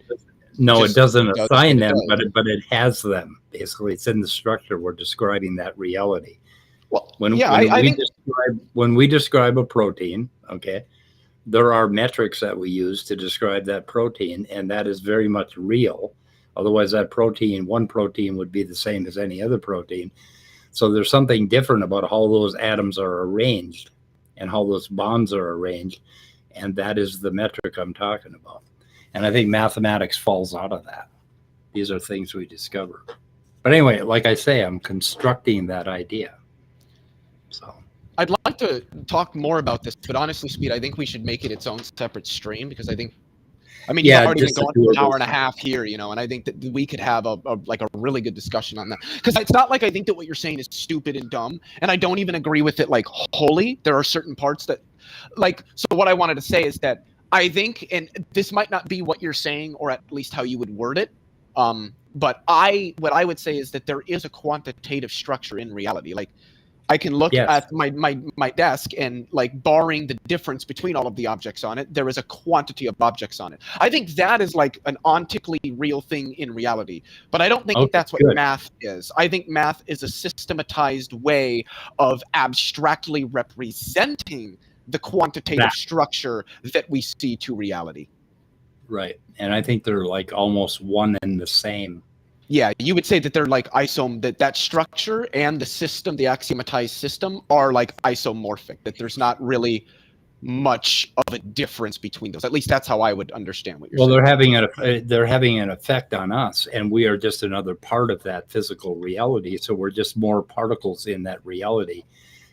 No, it doesn't assign them, does. but it has them. Basically, it's in the structure. We're describing that reality. Well, when we describe a protein, okay, there are metrics that we use to describe that protein, and that is very much real. Otherwise, one protein would be the same as any other protein. So there's something different about how those atoms are arranged and how those bonds are arranged, and that is the metric I'm talking about. And I think mathematics falls out of that. These are things we discover. But anyway, like I say, I'm constructing that idea. So I'd like to talk more about this, but honestly, Speed, I think we should make it its own separate stream, because you've already been going for an hour and a half here, and I think that we could have a really good discussion on that. Because it's not like I think that what you're saying is stupid and dumb, and I don't even agree with it wholly. There are certain parts that, so what I wanted to say is that I think, and this might not be what you're saying, or at least how you would word it, but what I would say is that there is a quantitative structure in reality. I can look at my desk, and barring the difference between all of the objects on it, there is a quantity of objects on it. I think that is an ontically real thing in reality, but I don't think that's what math is. I think math is a systematized way of abstractly representing the quantitative structure that we see to reality. Right. And I think they're almost one and the same. Yeah, you would say that they're that structure and the system, the axiomatized system, are isomorphic, that there's not really much of a difference between those. At least that's how I would understand what you're saying. Well, they're having an effect on us, and we are just another part of that physical reality. So we're just more particles in that reality.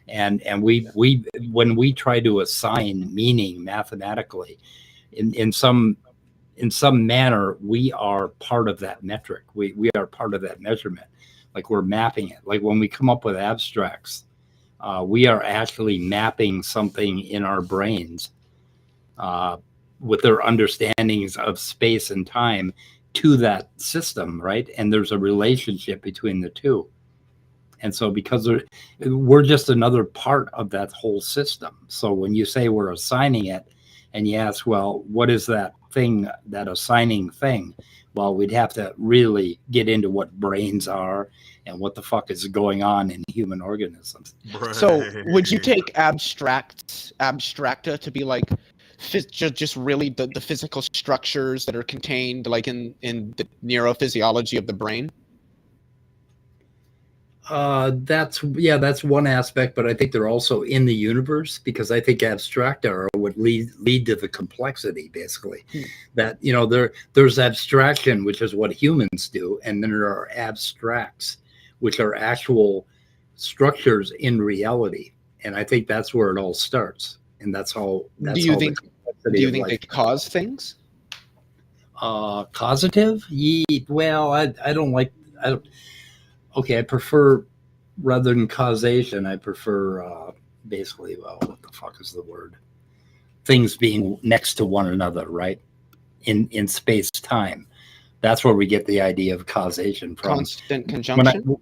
And we when we try to assign meaning mathematically, in some manner, we are part of that metric. We are part of that measurement. We're mapping it. When we come up with abstracts, we are actually mapping something in our brains with their understandings of space and time to that system, right? And there's a relationship between the two. And so because we're just another part of that whole system. So when you say we're assigning it, and you ask, well, what is that thing, that assigning thing? Well, we'd have to really get into what brains are and what the fuck is going on in human organisms. Right. So would you take abstracta to be just really the physical structures that are contained in the neurophysiology of the brain? That's one aspect, but I think they're also in the universe, because I think abstracta would lead to the complexity, basically. That there's abstraction, which is what humans do, and then there are abstracts, which are actual structures in reality. And I think that's where it all starts, and that's how. Do you think they cause things? Causative? Well, I don't. Okay, I prefer, rather than causation, I prefer basically, what the fuck is the word? Things being next to one another, right? In space-time. That's where we get the idea of causation from. Constant conjunction?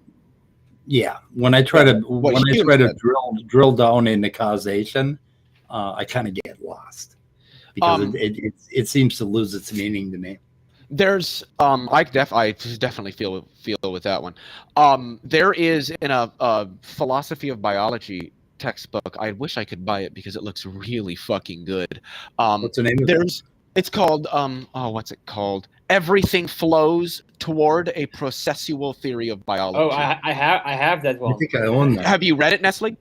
When I try to drill down into causation, I kind of get lost, because it seems to lose its meaning to me. There's I definitely feel with that one. There is in a philosophy of biology textbook. I wish I could buy it because it looks really fucking good. What's the name of it? It's called what's it called? Everything flows toward a processual theory of biology. Oh, I have that one. I think I own that. Have you read it, Nestle?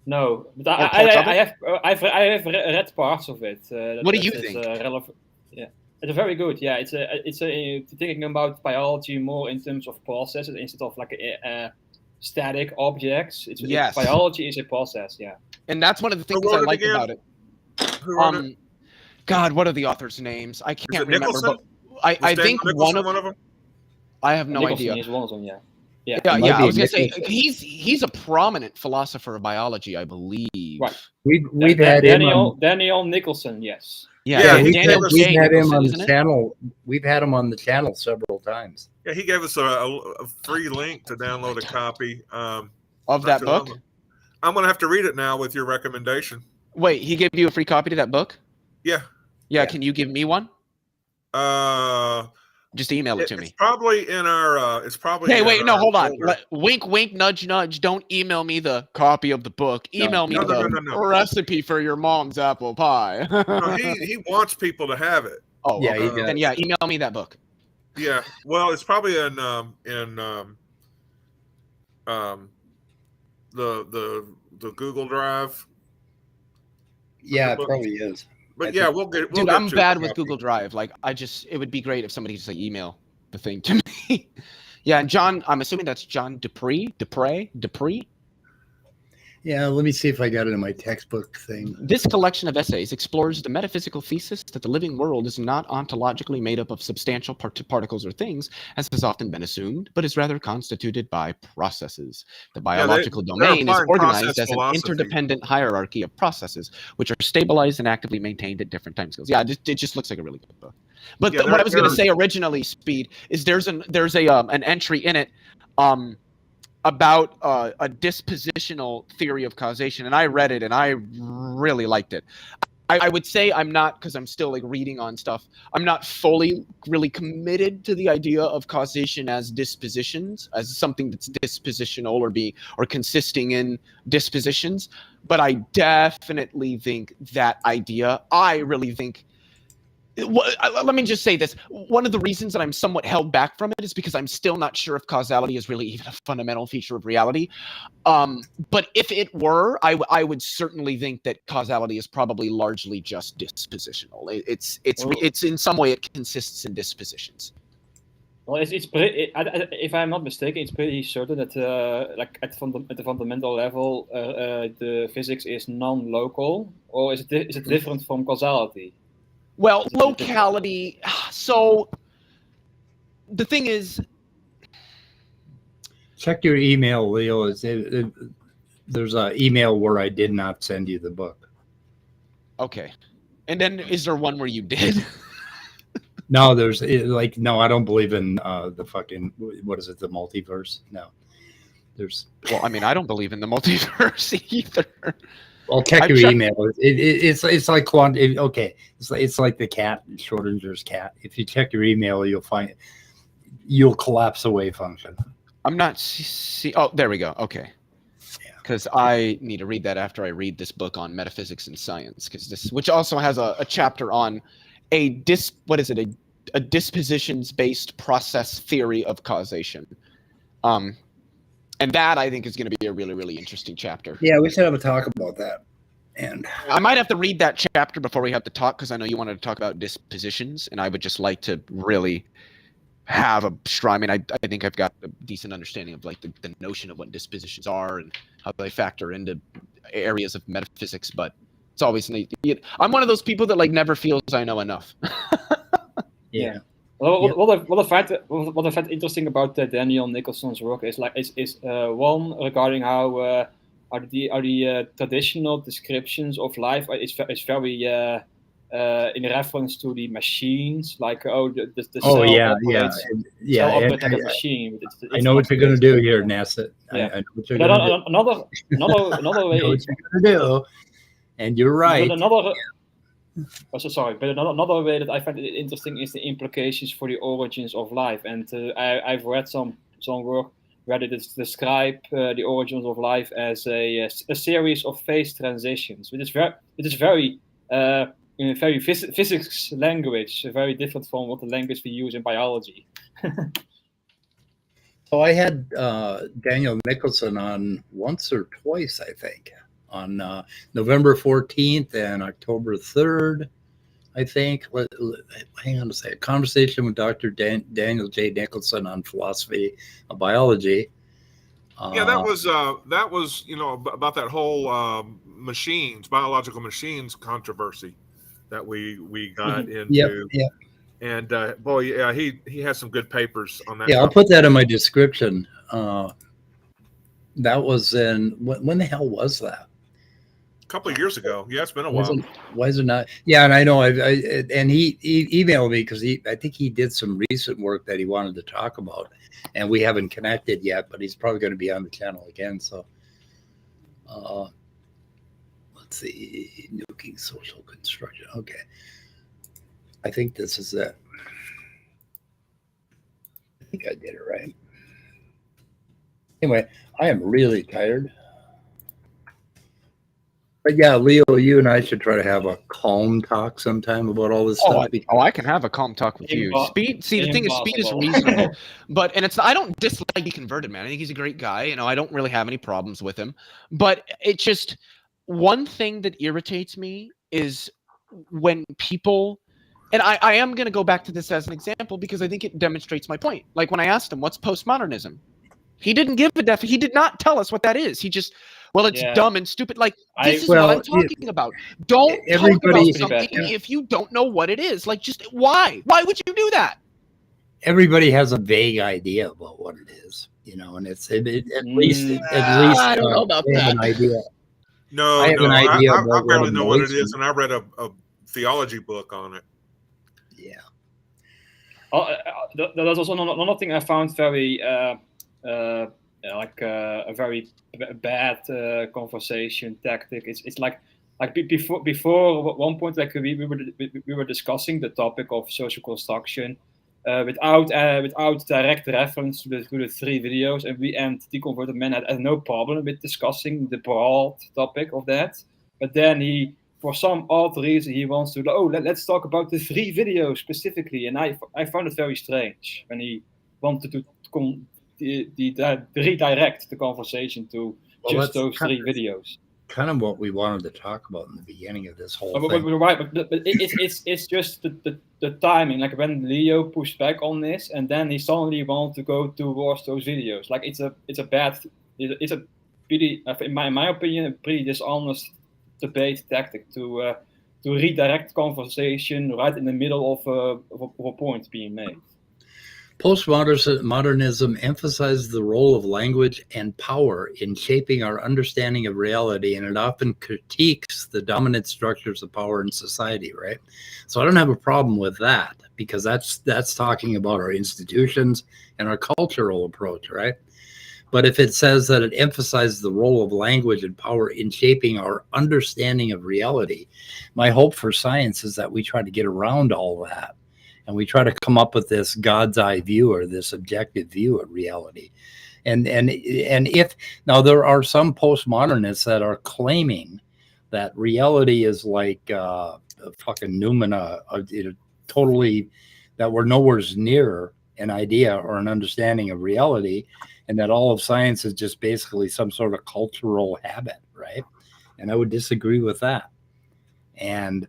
No, but I've read parts of it. What do you think? Yeah. It's very good. Yeah, it's thinking about biology more in terms of processes instead of static objects. Biology is a process. Yeah, and that's one of the things I like about it. God, what are the authors' names? I can't remember. But I think one of them. I have no Nicholson idea. Is one of them. Yeah. Yeah. I was gonna say he's a prominent philosopher of biology, I believe. Right. We've had Daniel Nicholson. Yes. Yeah, we've had him on the channel. We've had him on the channel several times. Yeah, he gave us a free link to download a copy of that book. I'm going to have to read it now with your recommendation. Wait, he gave you a free copy to that book? Yeah. Yeah. Can you give me one? Just email it to me. It's probably in our. It's probably. Hey, wait, no, hold on. folder. Wink, wink, nudge, nudge. Don't email me the copy of the book. Email me the recipe for your mom's apple pie. No, he wants people to have it. Oh, yeah. Okay. Then email me that book. Yeah. Well, it's probably in the Google Drive. Yeah, it probably is. But yeah, we'll get. Dude, I'm bad with Google Drive. Like, it would be great if somebody just like email the thing to me. Yeah, and John, I'm assuming that's John Dupree. Yeah, let me see if I got it in my textbook thing. This collection of essays explores the metaphysical thesis that the living world is not ontologically made up of substantial particles or things, as has often been assumed, but is rather constituted by processes. The biological domain is organized as an interdependent hierarchy of processes, which are stabilized and actively maintained at different timescales. Yeah, it just looks like a really good book. But what I was going to say originally, Speed, is there's an entry in it about a dispositional theory of causation, and I read it and I really liked it. I would say I'm not, because I'm still like reading on stuff, I'm not fully really committed to the idea of causation as dispositions, as something that's dispositional or consisting in dispositions. But I definitely think that idea, I really think, let me just say this. One of the reasons that I'm somewhat held back from it is because I'm still not sure if causality is really even a fundamental feature of reality. But if it were, I would certainly think that causality is probably largely just dispositional. It's in some way it consists in dispositions. Well, if I'm not mistaken, it's pretty certain that like at the fundamental level, the physics is non-local, or is it different from causality? Well, locality. So the thing is, check your email, Leo. There's an email where I did not send you the book. Okay, and then is there one where you did? No, no. I don't believe in the fucking what is it? The multiverse? No, there's. Well, I mean, I don't believe in the multiverse either. I'll check your email. It's like quantum. Okay, it's like the cat, Schrodinger's cat. If you check your email, you'll collapse the wave function. I'm not. Oh, there we go. Okay. Because I need to read that after I read this book on metaphysics and science, which also has a chapter on a dispositions-based process theory of causation. And that, I think, is going to be a really, really interesting chapter. Yeah, we should have a talk about that. And I might have to read that chapter before we have to talk, because I know you wanted to talk about dispositions, and I would just like to really have a strong. I mean, I think I've got a decent understanding of like the notion of what dispositions are and how they factor into areas of metaphysics, but it's always I'm one of those people that like never feels I know enough. Yeah. What I find interesting about Daniel Nicholson's work is one regarding how the traditional descriptions of life is very in reference to the machines, like the cell operates like a machine. I know what you're going to do here, NASA. Yeah. I know what you're going to do. Another way. I know what you're going to do, and you're right. But another way that I find it interesting is the implications for the origins of life. And I've read some work where they describe the origins of life as a series of phase transitions, which is very physics language, very different from what the language we use in biology. So I had Daniel Nicholson on once or twice, I think, on November 14th and October 3rd, I think. Hang on a second. Conversation with Dr. Daniel J. Nicholson on philosophy of biology. Yeah, that was about that whole biological machines controversy that we got into. Yep. And boy, yeah, he has some good papers on that. Yeah, I'll put that in my description. That was in when the hell was that? A couple of years ago. Yeah, it's been a while. Why is it not? Yeah, and I know. And he emailed me because I think he did some recent work that he wanted to talk about, and we haven't connected yet. But he's probably going to be on the channel again. So, let's Let's see, Nuking social construction. Okay. I think this is it. I think I did it right. Anyway, I am really tired. But yeah, Leo, you and I should try to have a calm talk sometime about all this stuff. I can have a calm talk with you. Speed. See, the thing is, speed is reasonable, I don't dislike Deconverted, man. I think he's a great guy. You know, I don't really have any problems with him. But it's just one thing that irritates me is when people, and I am going to go back to this as an example because I think it demonstrates my point. Like when I asked him, what's postmodernism? He didn't give a definition. He did not tell us what that is. He just, well, it's dumb and stupid. Like, this is what I'm talking about. Don't talk about something if you don't know what it is. Like, just why? Why would you do that? Everybody has a vague idea about what it is, you know, and it's at least I don't know about that. An idea. No, I barely know what it is, and I read a theology book on it. Yeah. That's also another thing I found very a very bad conversation tactic. It's like before at one point, like we were discussing the topic of social construction without direct reference to the three videos, and we and Deconverted Man had no problem with discussing the broad topic of that. But then he, for some odd reason, he wants to let's talk about the three videos specifically, and I found it very strange when he wanted to redirect the conversation to just those three videos. Kind of what we wanted to talk about in the beginning of this whole thing. Right, but it's just the timing. Like when Leo pushed back on this, and then he suddenly wanted to go towards those videos. Like it's a pretty, in my opinion, a pretty dishonest debate tactic to redirect conversation right in the middle of a point being made. Postmodernism emphasizes the role of language and power in shaping our understanding of reality, and it often critiques the dominant structures of power in society, right? So I don't have a problem with that, because that's talking about our institutions and our cultural approach, right? But if it says that it emphasizes the role of language and power in shaping our understanding of reality, my hope for science is that we try to get around all that. And we try to come up with this God's eye view, or this objective view of reality. And if now there are some postmodernists that are claiming that reality is like fucking Numina, totally, that we're nowhere near an idea or an understanding of reality, and that all of science is just basically some sort of cultural habit, right? And I would disagree with that. And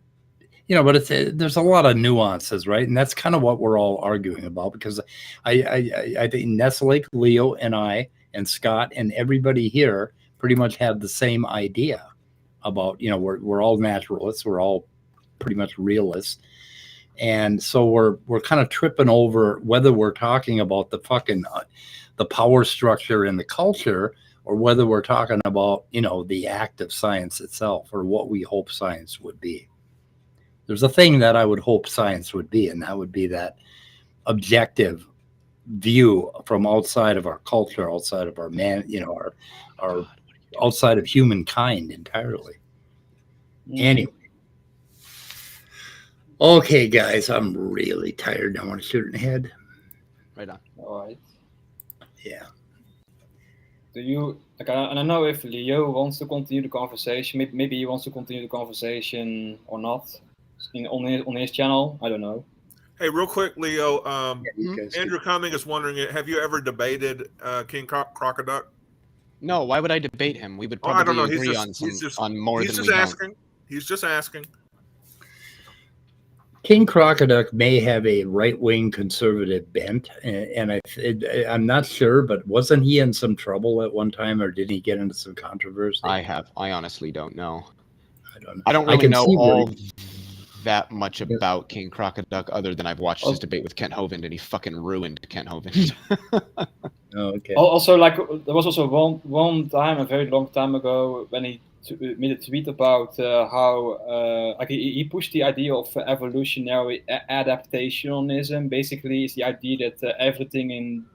you know, but there's a lot of nuances, right? And that's kind of what we're all arguing about, because I think Nestlake, Leo, and I, and Scott, and everybody here pretty much have the same idea about, you know, we're all naturalists, we're all pretty much realists, and so we're kind of tripping over whether we're talking about the fucking the power structure in the culture, or whether we're talking about, you know, the act of science itself, or what we hope science would be. There's a thing that I would hope science would be, and that would be that objective view from outside of our culture, outside of our our outside of humankind entirely. Anyway. Okay, guys, I'm really tired. I want to shoot in the head. Right on. All right. Yeah. Do you, like, I don't know if Leo wants to continue the conversation. Maybe he wants to continue the conversation or not. On his channel, I don't know. Hey, real quick, Leo. Andrew Cumming is wondering: have you ever debated King Crocoduck? No. Why would I debate him? We would probably agree on more than we asking. He's just asking. King Crocoduck may have a right-wing conservative bent, and I'm not sure, but wasn't he in some trouble at one time, or did he get into some controversy? I honestly don't know. I don't know. I don't really know all that much about King Crocoduck, other than I've watched his debate with Kent Hovind, and he fucking ruined Kent Hovind. Okay. Also, like, there was also one time, a very long time ago, when he made a tweet about how like he pushed the idea of evolutionary adaptationism. Basically, it's the idea that everything in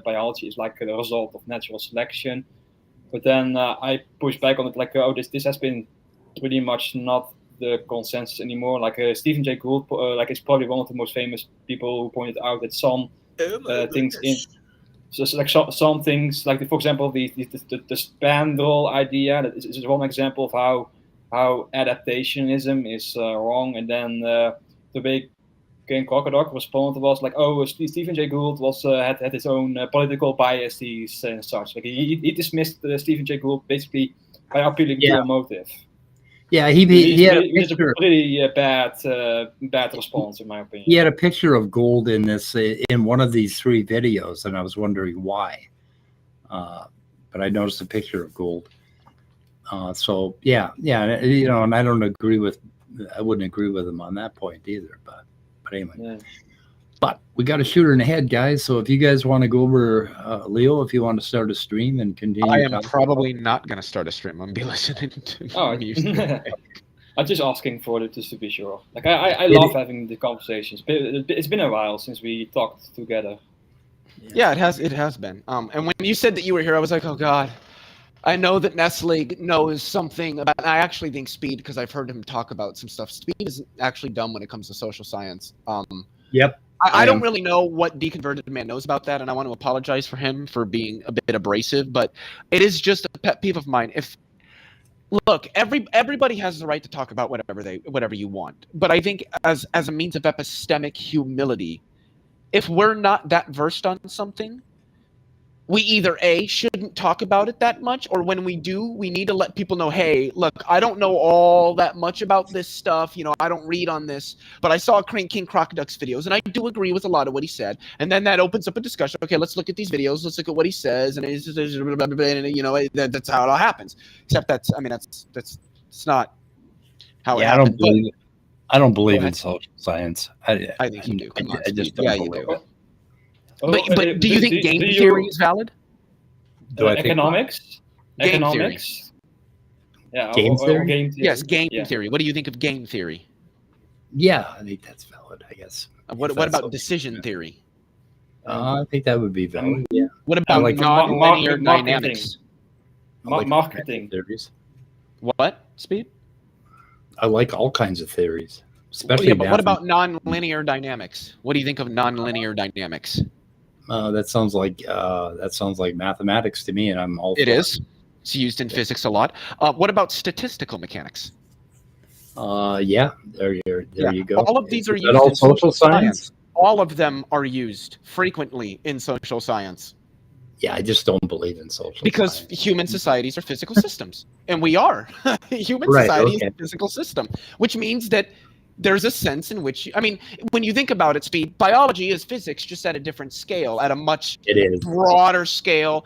biology is like a result of natural selection. But then I pushed back on it, like, oh, this has been pretty much not the consensus anymore. Like Stephen Jay Gould, like, is probably one of the most famous people who pointed out that some things in, so like some things, like for example, the spandrel idea, that is one example of how adaptationism is wrong. And then the big King Crocoduck responded was like, oh, Stephen Jay Gould was had his own political biases and such. Like he dismissed Stephen Jay Gould basically by appealing to a motive. Yeah, he had a picture. A pretty bad response, in my opinion. He had a picture of Gould in one of these 3 videos, and I was wondering why. But I noticed a picture of Gould. So yeah, you know, and I wouldn't agree with him on that point either. But anyway. Yeah. But we got a shooter in the head, guys. So if you guys want to go over, Leo, if you want to start a stream and continue. I am probably not going to start a stream. I'm going to be listening to music. I'm just asking for it just to be sure. Like I love having the conversations. It's been a while since we talked together. Yeah, it has been. And when you said that you were here, I was like, oh God. I know that Nestle knows something about. I actually think Speed, because I've heard him talk about some stuff. Speed is actually dumb when it comes to social science. Yep. I don't really know what Deconverted Man knows about that, and I want to apologize for him for being a bit abrasive, but it is just a pet peeve of mine. Look, everybody has the right to talk about whatever you want, but I think as a means of epistemic humility, if we're not that versed on something, we either A, shouldn't talk about it that much, or when we do, we need to let people know, hey, look, I don't know all that much about this stuff. You know, I don't read on this, but I saw King Crocoduck's videos, and I do agree with a lot of what he said. And then that opens up a discussion. Okay, let's look at these videos. Let's look at what he says, and you know, that's how it all happens. Except that's not how it happens. I don't believe in social science. I think you do. Come on, I just don't believe it. But do you think game theory is valid? Economics? Game Economics? theory. Yeah. Game theory? Game theory. Yes, game theory. What do you think of game theory? Yeah, I think that's valid, I guess. What about decision theory? I think that would be valid. Yeah. What about non-linear dynamics? Marketing theories. What, Speed? I like all kinds of theories. Especially but what about non-linear dynamics? What do you think of non-linear dynamics? That sounds like mathematics to me, and I'm all. It is. It's used in physics a lot. What about statistical mechanics? Yeah. There you go. All of these are used in social science. All of them are used frequently in social science. Yeah, I just don't believe in social because science. Human societies are physical systems, and we are. Human society is a physical system, which means that there's a sense in which, I mean, when you think about it, Speed, biology is physics, just at a different scale, at a much broader scale.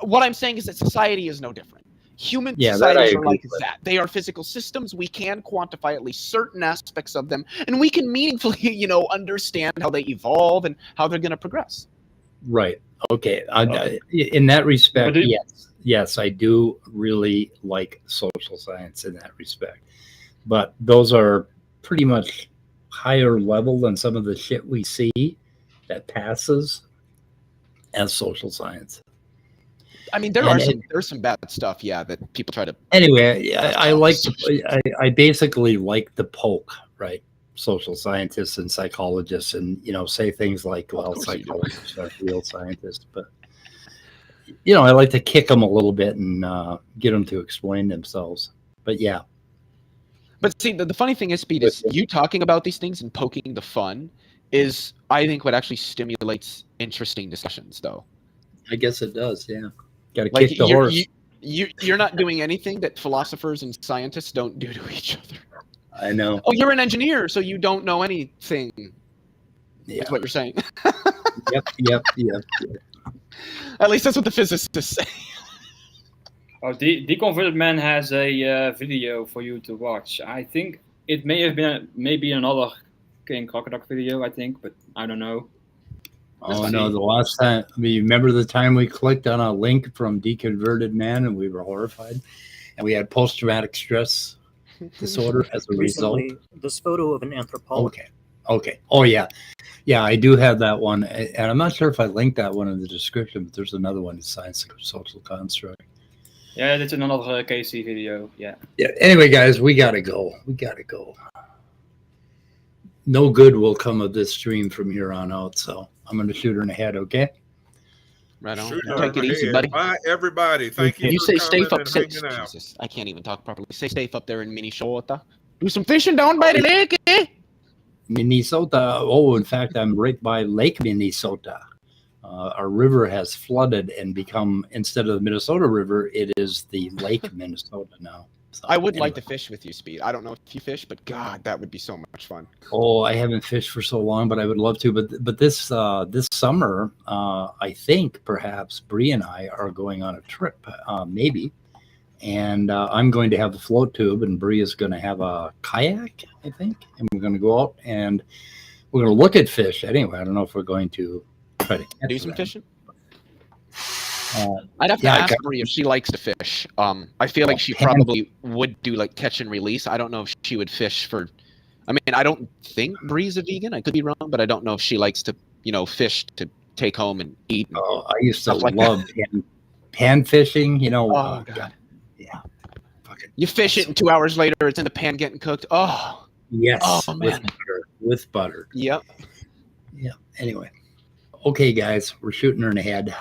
What I'm saying is that society is no different. Human societies are like that. They are physical systems. We can quantify at least certain aspects of them, and we can meaningfully, you know, understand how they evolve and how they're going to progress. Right. Okay. In that respect, yes, I do really like social science in that respect. But those are pretty much higher level than some of the shit we see that passes as social science. I mean, there's some bad stuff, that people try to. Anyway, I basically like to poke, right, social scientists and psychologists, and say things like, well, psychologists are real scientists, but I like to kick them a little bit and get them to explain themselves. But yeah. But see, the funny thing is, Speed, is you talking about these things and poking the fun is, I think, what actually stimulates interesting discussions, though. I guess it does, yeah. Got to kick the horse. You're not doing anything that philosophers and scientists don't do to each other. I know. Oh, you're an engineer, so you don't know anything. Yeah. That's what you're saying. Yep. At least that's what the physicists say. Oh, Deconverted Man has a video for you to watch. I think it may have been maybe another King Crocoduck video, I think, but I don't know. Oh, no, the last time, you remember the time we clicked on a link from Deconverted Man and we were horrified? And we had post-traumatic stress disorder as a result. This photo of an anthropologist. Okay. Oh, yeah. Yeah, I do have that one. And I'm not sure if I linked that one in the description, but there's another one in Science and Social Construct. Yeah, that's another KC video. Yeah. Yeah. Anyway, guys, we gotta go. No good will come of this stream from here on out. So I'm gonna shoot her in the head. Okay. Right on. Shoot her Take in it the easy, head. buddy. Bye, everybody. Thank you. You for say coming safe up. and Say, hanging out. Jesus, I can't even talk properly. Stay safe up there in Minnesota. Do some fishing down by the lake, eh? Minnesota. Oh, in fact, I'm right by Lake Minnesota. Our river has flooded and become, instead of the Minnesota River, it is the Lake Minnesota now. So, I would like to fish with you, Speed. I don't know if you fish, but God, that would be so much fun. Oh, I haven't fished for so long, but I would love to. But this summer, I think perhaps Bree and I are going on a trip, maybe. And I'm going to have the float tube, and Bree is going to have a kayak, I think. And we're going to go out and we're going to look at fish anyway. I don't know if we're going to try to catch do some them. fishing. I'd have to ask Bree if she likes to fish. I feel like she probably would do like catch and release. I don't know if she would fish for. I mean, I don't think Bree's a vegan. I could be wrong, but I don't know if she likes to, fish to take home and eat. Oh, I used to love pan fishing. Oh God. Yeah. You fish it, and 2 hours later, it's in the pan getting cooked. Oh. Yes. Oh man. With butter. Yep. Yeah. Anyway. Okay, guys, we're shooting her in the head.